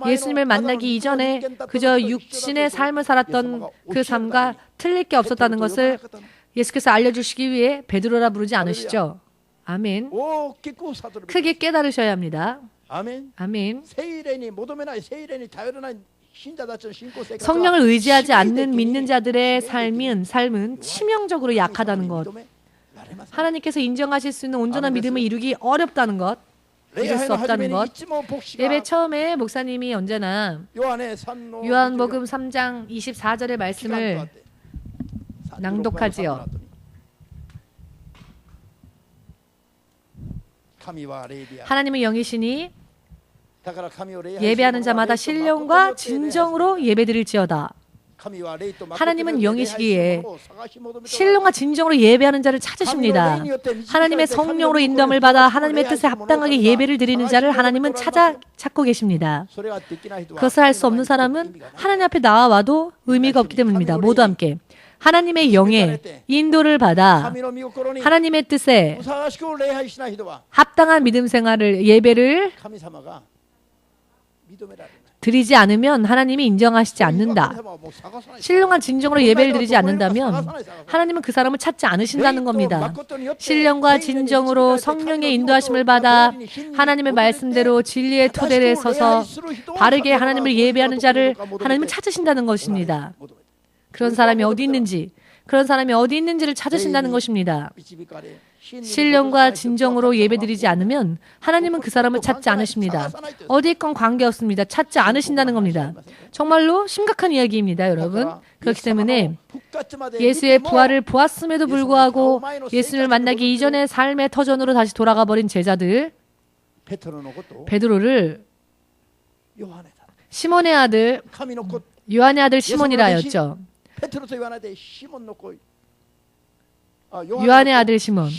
예수님을 만나기 이전에 그저 육신의 삶을 살았던 그 삶과 틀릴 게 없었다는 것을 예수께서 알려주시기 위해 베드로라 부르지 않으시죠? 아멘. 크게 깨달으셔야 합니다. 아멘. 성령을 의지하지 않는 믿는 자들의 삶은 치명적으로 약하다는 것, 하나님께서 인정하실 수 있는 온전한 믿음을 이루기 어렵다는 것, 이룰 수 없다는 것. 예배 처음에 목사님이 언제나 요한복음 3장 24절의 말씀을 낭독하지요. 하나님의 영이시니 예배하는 자마다 신령과 진정으로 예배드릴지어다. 하나님은 영이시기에 신령과 진정으로 예배하는 자를 찾으십니다. 하나님의 성령으로 인도함을 받아 하나님의 뜻에 합당하게 예배를 드리는 자를 하나님은 찾고 계십니다. 그것을 할 수 없는 사람은 하나님 앞에 나와도 의미가 없기 때문입니다. 모두 함께 하나님의 영의 인도를 받아 하나님의 뜻에 합당한 믿음 생활을 예배를 드리지 않으면 하나님이 인정하시지 않는다. 신령한 진정으로 예배를 드리지 않는다면 하나님은 그 사람을 찾지 않으신다는 겁니다. 신령과 진정으로 성령의 인도하심을 받아 하나님의 말씀대로 진리의 토대에 서서 바르게 하나님을 예배하는 자를 하나님은 찾으신다는 것입니다. 그런 사람이 어디 있는지를 찾으신다는 것입니다. 신령과 진정으로 예배드리지 않으면 하나님은 그 사람을 찾지 않으십니다. 어디 있건 관계없습니다. 찾지 않으신다는 겁니다. 정말로 심각한 이야기입니다, 여러분. 그렇기 때문에 예수의 부활을 보았음에도 불구하고 예수를 만나기 이전의 삶의 터전으로 다시 돌아가 버린 제자들, 베드로를 시몬의 아들, 요한의 아들 시몬이라 하였죠. 요한의 아들 시몬.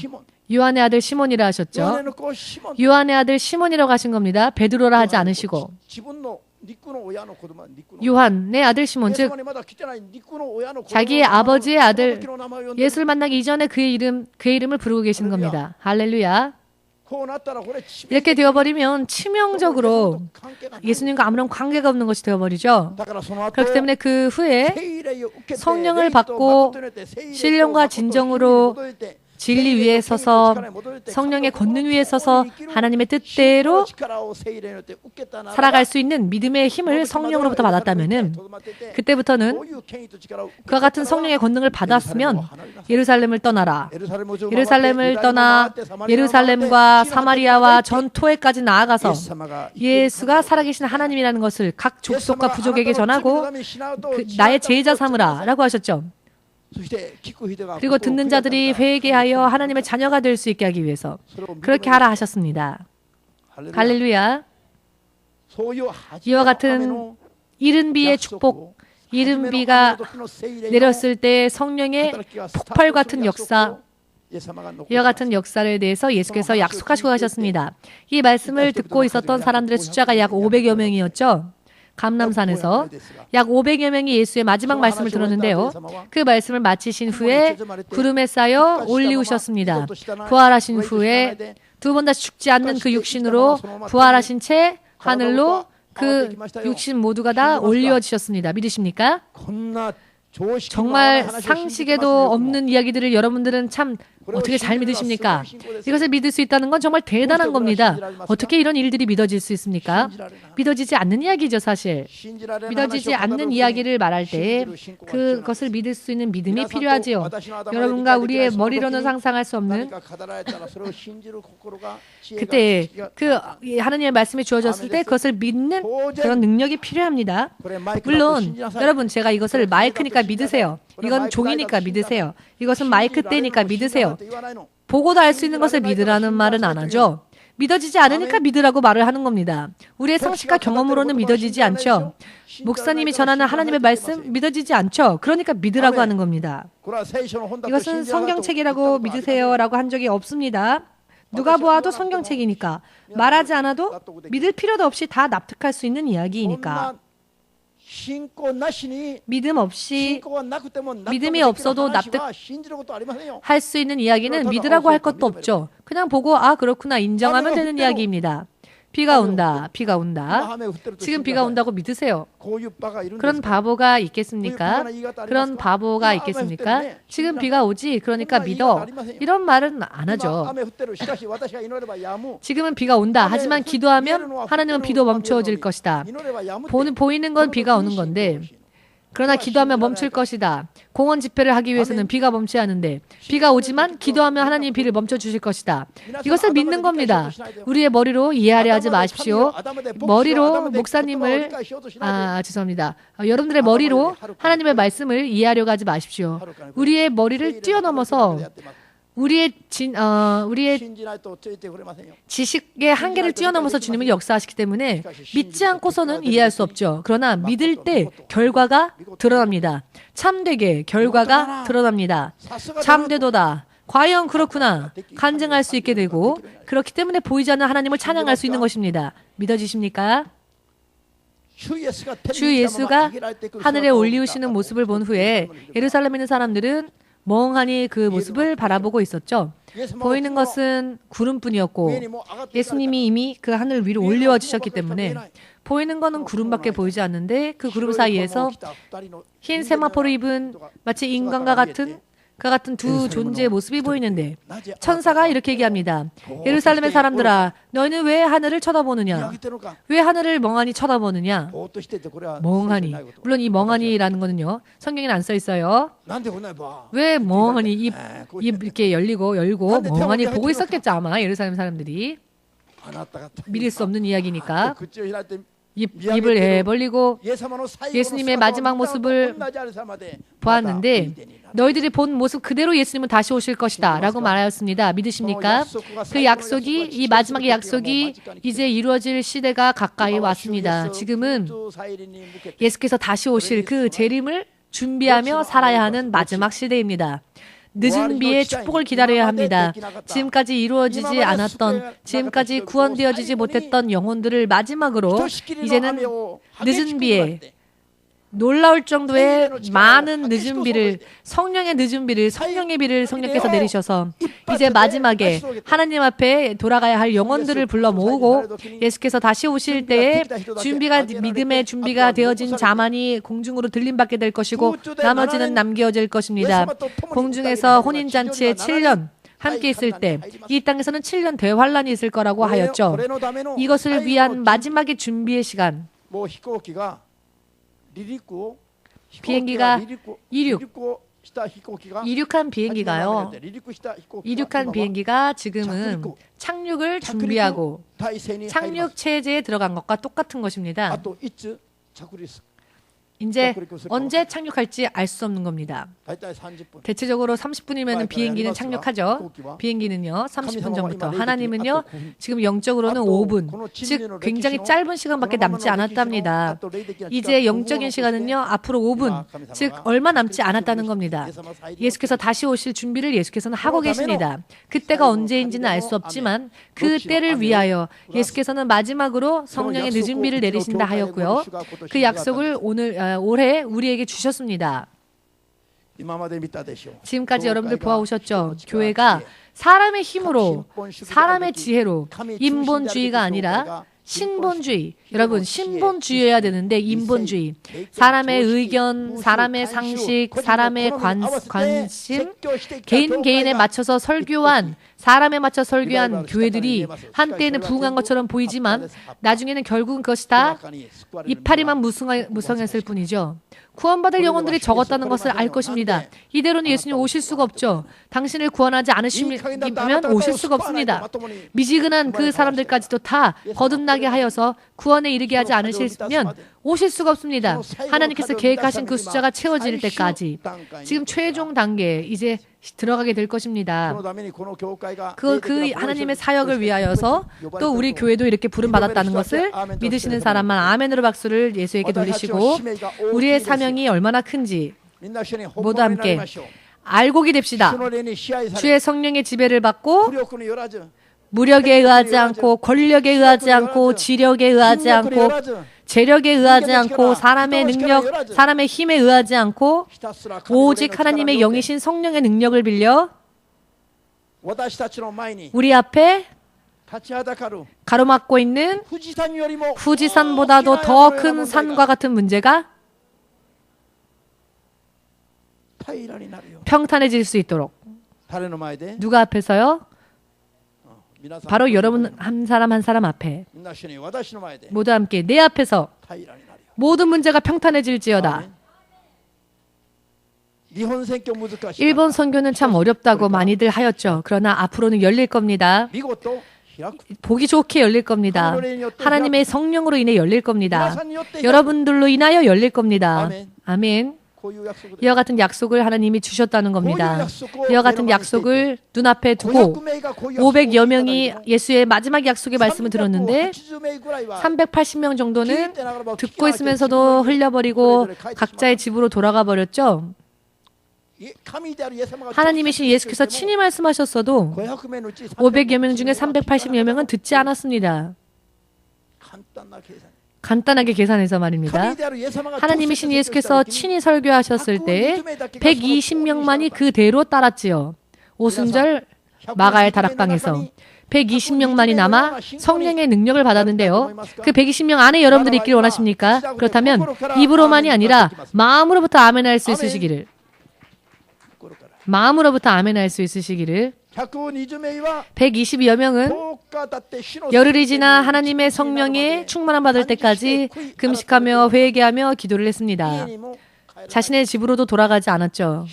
요한의 아들 시몬이라 하셨죠. 요한의 아들 시몬이라고 하신 겁니다. 베드로라 하지 않으시고. 요한의 아들 시몬, 즉 자기의 아버지의 아들, 예수를 만나기 이전에 그의 이름을 부르고 계시는 겁니다. 할렐루야. 이렇게 되어버리면 치명적으로 예수님과 아무런 관계가 없는 것이 되어버리죠. 그렇기 때문에 그 후에 성령을 받고 신령과 진정으로 진리 위에 서서 성령의 권능 위에 서서 하나님의 뜻대로 살아갈 수 있는 믿음의 힘을 성령으로부터 받았다면은 그때부터는 그와 같은 성령의 권능을 받았으면 예루살렘을 떠나라. 예루살렘을 떠나 예루살렘과 사마리아와 전 토해까지 나아가서 예수가 살아계신 하나님이라는 것을 각 족속과 부족에게 전하고 나의 제자 삼으라 라고 하셨죠. 그리고 듣는 자들이 회개하여 하나님의 자녀가 될 수 있게 하기 위해서 그렇게 하라 하셨습니다. 할렐루야. 이와 같은 이른 비의 축복, 이른 비가 내렸을 때 성령의 폭발 같은 역사, 이와 같은 역사에 대해서 예수께서 약속하시고 가셨습니다. 이 말씀을 듣고 있었던 사람들의 숫자가 약 500여 명이었죠. 감람산에서 약 500여 명이 예수의 마지막 말씀을 들었는데요. 그 말씀을 마치신 후에 구름에 쌓여 올리우셨습니다. 부활하신 후에 두 번 다시 죽지 않는 그 육신으로 부활하신 채 하늘로 그 육신 모두가 다 올려지셨습니다. 믿으십니까? 정말 상식에도 없는 이야기들을 여러분들은 참 어떻게 잘 믿으십니까? 이것을 믿을 수 있다는 건 정말 대단한 겁니다. 어떻게 이런 일들이 믿어질 수 있습니까? 믿어지지 않는 이야기죠, 사실. 믿어지지 않는 이야기를 말할 때 그것을 믿을 수 있는 믿음이 필요하지요. 여러분과 우리의 머리로는 상상할 수 없는 그때 그 하나님의 말씀이 주어졌을 때 그것을 믿는 그런 능력이 필요합니다. 물론 여러분, 제가 이것을 마이크니까 믿으세요. 이건 종이니까 믿으세요. 이것은 마이크 때니까 믿으세요. 보고도 알 수 있는 것을 믿으라는 말은 안 하죠. 믿어지지 않으니까 믿으라고 말을 하는 겁니다. 우리의 상식과 경험으로는 믿어지지 않죠. 목사님이 전하는 하나님의 말씀 믿어지지 않죠. 그러니까 믿으라고 하는 겁니다. 이것은 성경책이라고 믿으세요라고 한 적이 없습니다. 누가 보아도 성경책이니까 말하지 않아도 믿을 필요도 없이 다 납득할 수 있는 이야기이니까. 믿음 없이 믿음이 없어도 납득할 수 있는 이야기는 믿으라고 할 것도 없죠. 그냥 보고 아 그렇구나 인정하면 되는 이야기입니다. 비가 온다. 비가 온다. 지금 비가 온다고 믿으세요. 그런 바보가 있겠습니까? 그런 바보가 있겠습니까? 지금 비가 오지. 그러니까 믿어. 이런 말은 안 하죠. 지금은 비가 온다. 하지만 기도하면 하나님은 비도 멈춰질 것이다. 보이는 건 비가 오는 건데 그러나 기도하면 멈출 것이다. 공원 집회를 하기 위해서는 비가 멈춰야 하는데 비가 오지만 기도하면 하나님이 비를 멈춰주실 것이다. 이것을 믿는 겁니다. 우리의 머리로 이해하려 하지 마십시오. 머리로 목사님을 죄송합니다. 여러분들의 머리로 하나님의 말씀을 이해하려고 하지 마십시오. 우리의 머리를 뛰어넘어서 우리의 신진할 또 저희때 그래마세요. 지식의 한계를 뛰어넘어서 주님은 역사하시기 때문에 믿지 않고서는 이해할 수 없죠. 그러나 믿을 때 결과가 드러납니다. 참되게 결과가 드러납니다. 참되도다. 과연 그렇구나. 간증할 수 있게 되고 그렇기 때문에 보이지 않는 하나님을 찬양할 수 있는 것입니다. 믿어지십니까? 주 예수가 하늘에 올리우시는 모습을 본 후에 예루살렘에 있는 사람들은 멍하니 그 모습을 바라보고 있었죠. 보이는 것은 구름뿐이었고 예수님이 이미 그 하늘 위로 올려와 주셨기 때문에 보이는 것은 구름밖에 보이지 않는데 그 구름 사이에서 흰 세마포를 입은 마치 인간과 같은 두 존재의 모습이 보이는데 천사가 이렇게 얘기합니다. 예루살렘의 사람들아, 너희는 왜 하늘을 쳐다보느냐? 왜 하늘을 멍하니 쳐다보느냐? 멍하니. 물론 이 멍하니라는 거는요, 성경에는 안 써 있어요. 왜 멍하니 입 이렇게 열고 멍하니 보고 있었겠죠 아마 예루살렘 사람들이. 믿을 수 없는 이야기니까. 입을 벌리고 예수님의 마지막 모습을 보았는데 너희들이 본 모습 그대로 예수님은 다시 오실 것이다 라고 말하였습니다. 믿으십니까? 그 약속이, 이 마지막의 약속이 이제 이루어질 시대가 가까이 왔습니다. 지금은 예수께서 다시 오실 그 재림을 준비하며 살아야 하는 마지막 시대입니다. 늦은 비의 축복을 기다려야 합니다. 지금까지 이루어지지 않았던, 지금까지 구원되어지지 못했던 영혼들을 마지막으로 이제는 늦은 비에 놀라울 정도의 많은 늦은 비를, 성령의 늦은 비를, 성령의 비를 성령께서 내리셔서 이제 마지막에 하나님 앞에 돌아가야 할 영혼들을 불러 모으고 예수께서 다시 오실 때에 믿음의 준비가 되어진 자만이 공중으로 들림받게 될 것이고 나머지는 남겨질 것입니다. 공중에서 혼인잔치에 7년 함께 있을 때 이 땅에서는 7년 대환란이 있을 거라고 하였죠. 이것을 위한 마지막의 준비의 시간. 비행기가 이륙한 비행기가 지금은 착륙을 준비하고 착륙 체제에 들어간 것과 똑같은 것입니다. 이제 언제 착륙할지 알 수 없는 겁니다. 대체적으로 30분이면 비행기는 착륙하죠. 비행기는요 30분 전부터. 하나님은요 지금 영적으로는 5분, 즉 굉장히 짧은 시간밖에 남지 않았답니다. 이제 영적인 시간은요 앞으로 5분, 즉 얼마 남지 않았다는 겁니다. 예수께서 다시 오실 준비를 예수께서는 하고 계십니다. 그때가 언제인지는 알 수 없지만 그 때를 위하여 예수께서는 마지막으로 성령의 늦은 비를 내리신다 하였고요. 그 약속을 올해 우리에게 주셨습니다. 지금까지 여러분들 보아오셨죠? 교회가 사람의 힘으로, 사람의 지혜로, 인본주의가 아니라 신본주의. 여러분, 신본주의여야 되는데 인본주의. 사람의 의견, 사람의 상식, 사람의 관심, 개인에 맞춰서 설교한, 사람에 맞춰 설교한 교회들이 한때는 부흥한 것처럼 보이지만 나중에는 결국은 그것이 다 이파리만 무성했을 뿐이죠. 구원받을 영혼들이 적었다는 것을 알 것입니다. 이대로는 예수님 오실 수가 없죠. 당신을 구원하지 않으시면 오실 수가 없습니다. 미지근한 그 사람들까지도 다 거듭나게 하여서 구원에 이르게 하지 않으시면 오실 수가 없습니다. 하나님께서 계획하신 그 숫자가 채워질 때까지 지금 최종 단계에 이제 들어가게 될 것입니다. 그 하나님의 사역을 위하여서 또 우리 교회도 이렇게 부름받았다는 것을 믿으시는 사람만 아멘으로 박수를 예수에게 돌리시고 우리의 사명이 얼마나 큰지 모두 함께 알고기 됩시다. 주의 성령의 지배를 받고 무력에 의하지 않고 권력에 의하지 않고 지력에 의하지 않고 재력에 의하지 않고 사람의 능력, 사람의 힘에 의하지 않고 오직 하나님의 영이신 성령의 능력을 빌려 우리 앞에 가로막고 있는 후지산보다도 더 큰 산과 같은 문제가 평탄해질 수 있도록 누가 앞에서요? 바로 여러분 한 사람 한 사람 앞에 모두 함께 내 앞에서 모든 문제가 평탄해질지어다. 일본 선교는 참 어렵다고 많이들 하였죠. 그러나 앞으로는 열릴 겁니다. 보기 좋게 열릴 겁니다. 하나님의 성령으로 인해 열릴 겁니다. 여러분들로 인하여 열릴 겁니다. 아멘. 이와 같은 약속을 하나님이 주셨다는 겁니다. 이와 같은 약속을 눈앞에 두고 500여 명이 예수의 마지막 약속의 말씀을 들었는데 380명 정도는 듣고 있으면서도 흘려버리고 각자의 집으로 돌아가 버렸죠. 하나님이신 예수께서 친히 말씀하셨어도 500여 명 중에 380여 명은 듣지 않았습니다. 간단하게 계산해서 말입니다. 하나님이신 예수께서 친히 설교하셨을 때 120명만이 그대로 따랐지요. 오순절 마가의 다락방에서 120명만이 남아 성령의 능력을 받았는데요. 그 120명 안에 여러분들이 있기를 원하십니까? 그렇다면 입으로만이 아니라 마음으로부터 아멘할 수 있으시기를. 마음으로부터 아멘할 수 있으시기를. 120여 명은 열흘이 지나 하나님의 성령에 충만함 받을 때까지 금식하며 회개하며 기도를 했습니다. 자신의 집으로도 돌아가지 않았죠.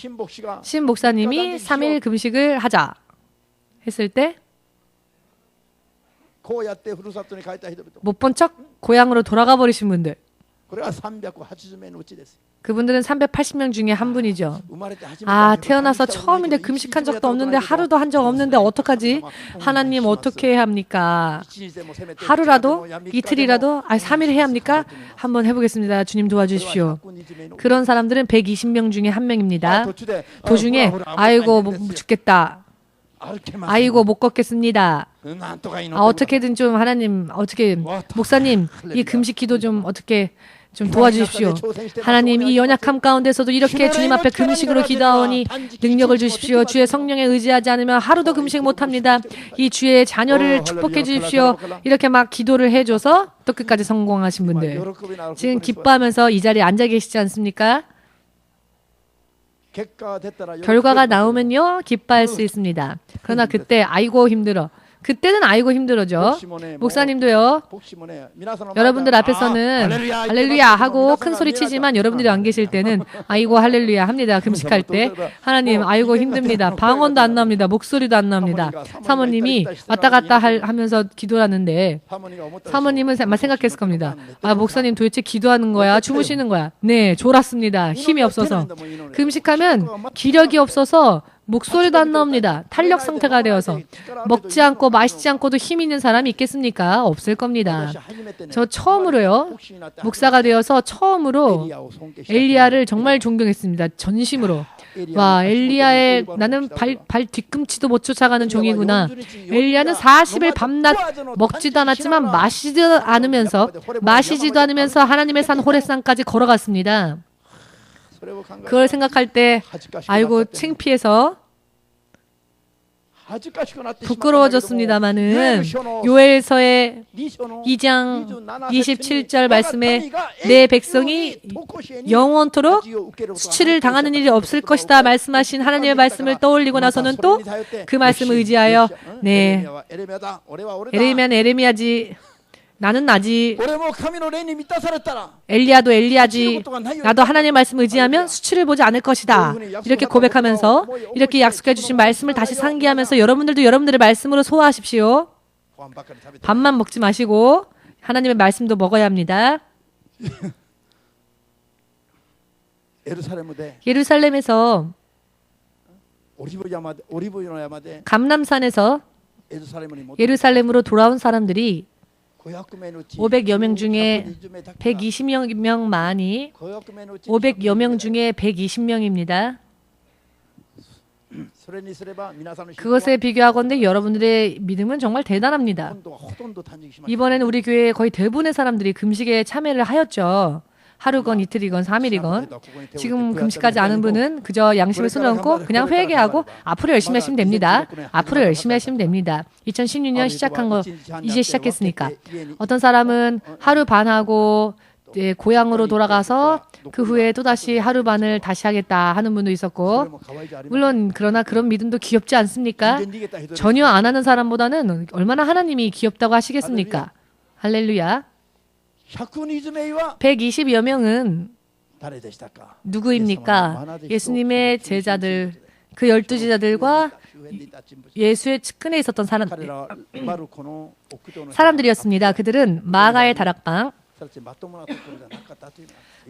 신 목사님이 3일 금식을 하자 했을 때 못 본 척 고향으로 돌아가 버리신 분들, 그분들은 380명 중에 한 분이죠. 아, 태어나서 처음인데 금식한 적도 없는데 하루도 한 적 없는데 어떡하지? 하나님 어떻게 해야 합니까? 하루라도? 이틀이라도? 3일 해야 합니까? 한번 해보겠습니다. 주님 도와주십시오. 그런 사람들은 120명 중에 한 명입니다. 도중에 아이고 못 죽겠다. 아이고 못 걷겠습니다. 어떻게든 좀 하나님, 어떻게 목사님 이 금식 기도 좀 어떻게 좀 도와주십시오. 하나님 이 연약함 가운데서도 이렇게 주님 앞에 금식으로 기도하오니 능력을 주십시오. 주의 성령에 의지하지 않으면 하루도 금식 못합니다. 이 주의 자녀를 축복해 주십시오. 이렇게 막 기도를 해줘서 또 끝까지 성공하신 분들 지금 기뻐하면서 이 자리에 앉아 계시지 않습니까? 결과가 나오면요 기뻐할 수 있습니다. 그러나 그때 아이고 힘들어. 그때는 아이고 힘들어죠. 목사님도요. 여러분들 앞에서는 할렐루야 하고 큰 소리 치지만 여러분들이 안 계실 때는 아이고 할렐루야 합니다. 금식할 때. 하나님 아이고 힘듭니다. 방언도 안 나옵니다. 목소리도 안 나옵니다. 사모님이 왔다 갔다 하면서 기도하는데 사모님은 생각했을 겁니다. 아, 목사님 도대체 기도하는 거야? 주무시는 거야? 네, 졸았습니다. 힘이 없어서. 금식하면 기력이 없어서 목소리도 안 나옵니다. 탄력 상태가 되어서. 먹지 않고 마시지 않고도 힘 있는 사람이 있겠습니까? 없을 겁니다. 저 처음으로요. 목사가 되어서 처음으로 엘리야를 정말 존경했습니다. 전심으로. 와, 엘리야의 나는 발 뒤꿈치도 못 쫓아가는 종이구나. 엘리야는 40일 밤낮 먹지도 않았지만 마시지도 않으면서 하나님의 산 호렙산까지 걸어갔습니다. 그걸 생각할 때 아이고 창피해서 부끄러워졌습니다마는 요엘서의 2장 27절 말씀에 내 백성이 영원토록 수치를 당하는 일이 없을 것이다 말씀하신 하나님의 말씀을 떠올리고 나서는 또 그 말씀을 의지하여 네 에레미야는 에레미야지 나는 나지. 엘리야도 엘리야지. 나도 하나님의 말씀을 의지하면 수치를 보지 않을 것이다. 이렇게 고백하면서 이렇게 약속해 주신 말씀을 다시 상기하면서 여러분들도 여러분들의 말씀으로 소화하십시오. 밥만 먹지 마시고 하나님의 말씀도 먹어야 합니다. 예루살렘에서 감람산에서 예루살렘으로 돌아온 사람들이 500여 명 중에 120명만이 500여 명 중에 120명입니다. 그것에 비교하건대 여러분들의 믿음은 정말 대단합니다. 이번에는 우리 교회 거의 대부분의 사람들이 금식에 참여를 하였죠. 하루건 이틀이건 3일이건 지금 금식하지 않은 분은 그저 양심에 손을 얹고 그냥 회개하고 앞으로 열심히 하시면 됩니다. 앞으로 열심히 하시면 됩니다. 2016년 시작한 거 이제 시작했으니까. 어떤 사람은 하루 반하고 고향으로 돌아가서 그 후에 또다시 하루 반을 다시 하겠다 하는 분도 있었고 물론 그러나 그런 믿음도 귀엽지 않습니까? 전혀 안 하는 사람보다는 얼마나 하나님이 귀엽다고 하시겠습니까? 할렐루야. 120여 명은 누구입니까? 예수님의 제자들, 그 12제자들과 예수의 측근에 있었던 사람들이었습니다. 그들은 마가의 다락방,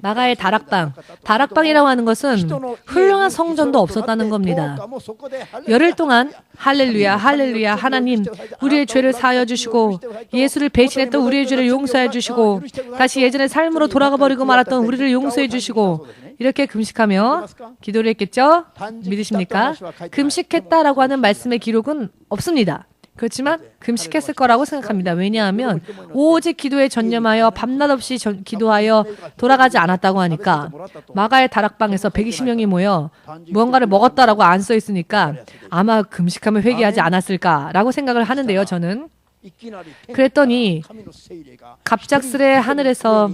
마가의 다락방. 다락방이라고 하는 것은 훌륭한 성전도 없었다는 겁니다. 열흘 동안 할렐루야, 할렐루야, 하나님 우리의 죄를 사하여 주시고 예수를 배신했던 우리의 죄를 용서해 주시고 다시 예전의 삶으로 돌아가 버리고 말았던 우리를 용서해 주시고 이렇게 금식하며 기도를 했겠죠? 믿으십니까? 금식했다라고 하는 말씀의 기록은 없습니다. 그렇지만 금식했을 거라고 생각합니다. 왜냐하면 오직 기도에 전념하여 밤낮 없이 기도하여 돌아가지 않았다고 하니까 마가의 다락방에서 120명이 모여 무언가를 먹었다라고 안 써 있으니까 아마 금식하면 회개하지 않았을까라고 생각을 하는데요. 저는 그랬더니 갑작스레 하늘에서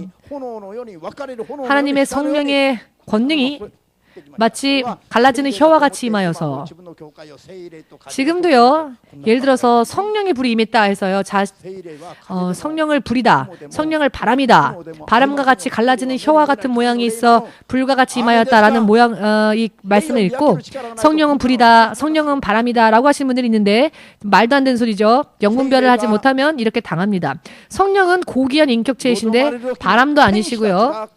하나님의 성령의 권능이 마치 갈라지는 혀와 같이 임하여서 지금도요. 예를 들어서 성령의 불이 임했다 해서요. 성령을 불이다. 성령을 바람이다. 바람과 같이 갈라지는 혀와 같은 모양이 있어 불과 같이 임하였다라는 이 말씀을 읽고 성령은 불이다. 성령은 바람이다 라고 하시는 분들이 있는데 말도 안 되는 소리죠. 영분별을 하지 못하면 이렇게 당합니다. 성령은 고귀한 인격체이신데 바람도 아니시고요.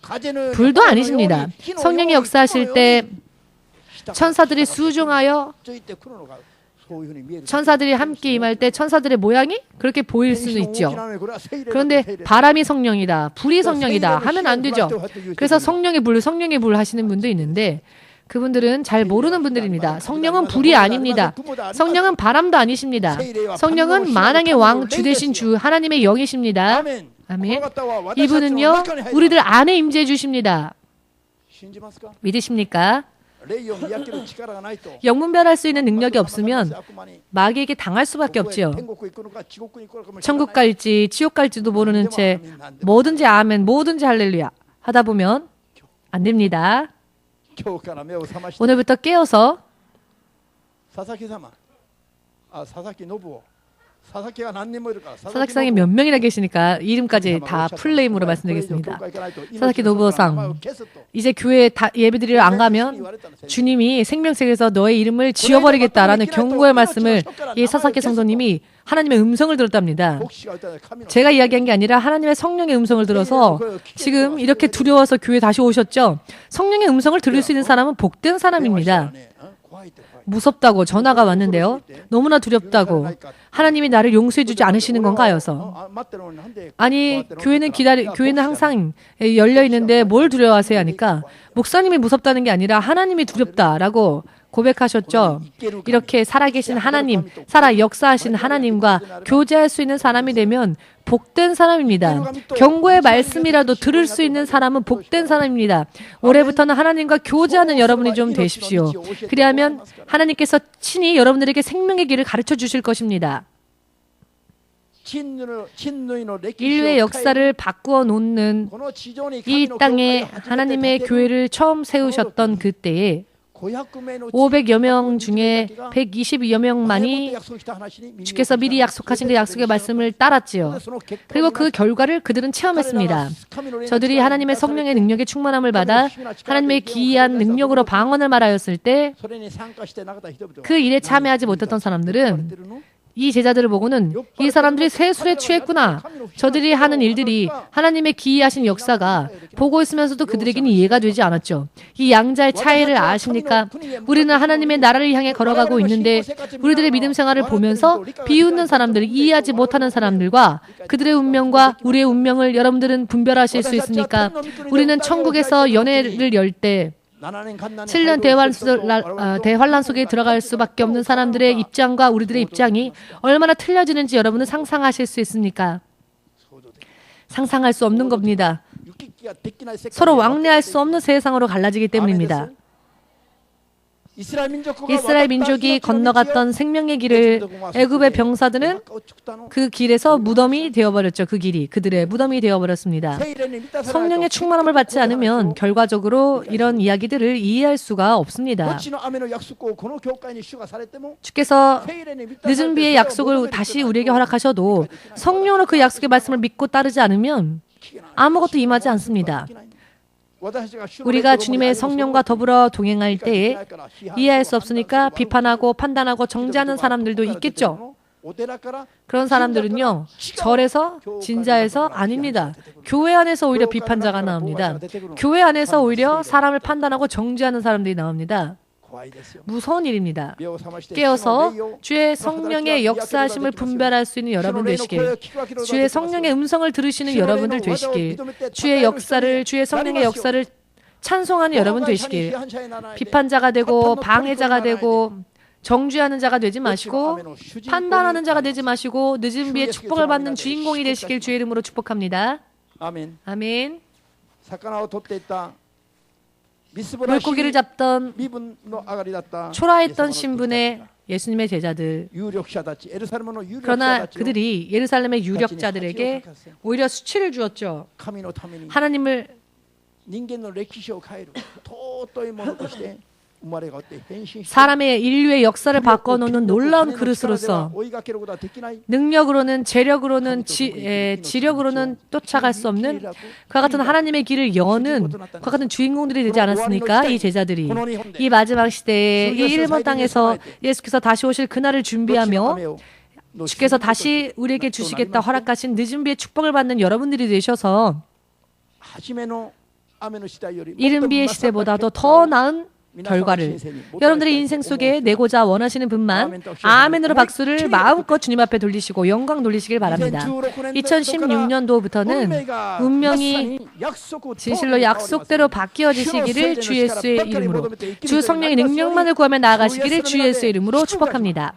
불도 아니십니다. 성령이 역사하실 때 천사들이 수중하여 천사들이 함께 임할 때 천사들의 모양이 그렇게 보일 수는 있죠. 그런데 바람이 성령이다, 불이 성령이다 하면 안 되죠. 그래서 성령의 불 하시는 분도 있는데 그분들은 잘 모르는 분들입니다. 성령은 불이 아닙니다. 성령은 바람도 아니십니다. 성령은 만왕의 왕, 주 대신 주, 하나님의 영이십니다. 아멘. 이분은요, 우리들 안에 임재해 주십니다. 믿으십니까? 영분별할 수 있는 능력이 없으면 마귀에게 당할 수밖에 없지요. 천국 갈지 지옥 갈지도 모르는 채 뭐든지 아멘, 뭐든지 할렐루야 하다 보면 안 됩니다. 오늘부터 깨어서 사사키상이 몇 명이나 계시니까 이름까지 다 풀네임으로 말씀드리겠습니다. 사사키 노부오상, 이제 교회 예배드리러 안 가면 주님이 생명책에서 너의 이름을 지워버리겠다라는 경고의 말씀을 이 사사키 성도님이 하나님의 음성을 들었답니다. 제가 이야기한 게 아니라 하나님의 성령의 음성을 들어서 지금 이렇게 두려워서 교회 다시 오셨죠. 성령의 음성을 들을 수 있는 사람은 복된 사람입니다. 무섭다고 전화가 왔는데요. 너무나 두렵다고. 하나님이 나를 용서해 주지 않으시는 건가 하여서. 아니, 교회는 항상 열려 있는데 뭘 두려워하세요 하니까 목사님이 무섭다는 게 아니라 하나님이 두렵다라고 고백하셨죠. 이렇게 살아계신 하나님, 역사하신 하나님과 교제할 수 있는 사람이 되면 복된 사람입니다. 경고의 말씀이라도 들을 수 있는 사람은 복된 사람입니다. 올해부터는 하나님과 교제하는 여러분이 좀 되십시오. 그리하면 하나님께서 친히 여러분들에게 생명의 길을 가르쳐 주실 것입니다. 인류의 역사를 바꾸어 놓는 이 땅에 하나님의 교회를 처음 세우셨던 그때에 500여 명 중에 122여 명만이 주께서 미리 약속하신 그 약속의 말씀을 따랐지요. 그리고 그 결과를 그들은 체험했습니다. 저들이 하나님의 성령의 능력에 충만함을 받아 하나님의 기이한 능력으로 방언을 말하였을 때 그 일에 참여하지 못했던 사람들은 이 제자들을 보고는 이 사람들이 새 술에 취했구나. 저들이 하는 일들이 하나님의 기이하신 역사가 보고 있으면서도 그들에게는 이해가 되지 않았죠. 이 양자의 차이를 아십니까? 우리는 하나님의 나라를 향해 걸어가고 있는데 우리들의 믿음 생활을 보면서 비웃는 사람들, 이해하지 못하는 사람들과 그들의 운명과 우리의 운명을 여러분들은 분별하실 수 있습니까? 우리는 천국에서 연회를 열 때 7년 대환란 속에 들어갈 수밖에 없는 사람들의 입장과 우리들의 입장이 얼마나 틀려지는지 여러분은 상상하실 수 있습니까? 상상할 수 없는 겁니다. 서로 왕래할 수 없는 세상으로 갈라지기 때문입니다. 이스라엘 민족이 건너갔던 생명의 길을 애굽의 병사들은 그 길에서 무덤이 되어버렸죠. 그 길이 그들의 무덤이 되어버렸습니다. 성령의 충만함을 받지 않으면 결과적으로 이런 이야기들을 이해할 수가 없습니다. 주께서 늦은 비의 약속을 다시 우리에게 허락하셔도 성령으로 그 약속의 말씀을 믿고 따르지 않으면 아무것도 임하지 않습니다. 우리가 주님의 성령과 더불어 동행할 때에 이해할 수 없으니까 비판하고 판단하고 정죄하는 사람들도 있겠죠. 그런 사람들은요, 절에서, 진자에서 아닙니다. 교회 안에서 오히려 비판자가 나옵니다. 교회 안에서 오히려 사람을 판단하고 정죄하는 사람들이 나옵니다. 무서운 일입니다. 깨어서 주의 성령의 역사하심을 분별할 수 있는 여러분 되시길, 주의 성령의 음성을 들으시는 여러분들 되시길, 주의 역사를, 주의 성령의 역사를 찬송하는 여러분 되시길, 비판자가 되고 방해자가 되고 정죄하는 자가 되지 마시고 판단하는 자가 되지 마시고 늦은 비에 축복을 받는 주인공이 되시길 주의 이름으로 축복합니다. 아멘. 물고기를 잡던 초라했던 신분의 예수님의 제자들, 그러나 그들이 예루살렘의 유력자들에게 오히려 수치를 주었죠. 하나님을 사람의 인류의 역사를 바꿔놓는 놀라운 그릇으로서 능력으로는, 재력으로는, 지력으로는 쫓아갈 수 없는 그와 같은 하나님의 길을 여는 그와 같은 주인공들이 되지 않았습니까? 이 제자들이 이 마지막 시대에 이 일본 땅에서 예수께서 다시 오실 그날을 준비하며 주께서 다시 우리에게 주시겠다 허락하신 늦은 비의 축복을 받는 여러분들이 되셔서 이른 비의 시대보다도 더 나은 결과를 여러분들의 인생 속에 내고자 원하시는 분만 아멘으로 박수를 마음껏 주님 앞에 돌리시고 영광 돌리시길 바랍니다. 2016년도부터는 운명이 진실로 약속대로 바뀌어지시기를 주 예수의 이름으로, 주 성령의 능력만을 구하며 나아가시기를 주 예수의 이름으로 축복합니다.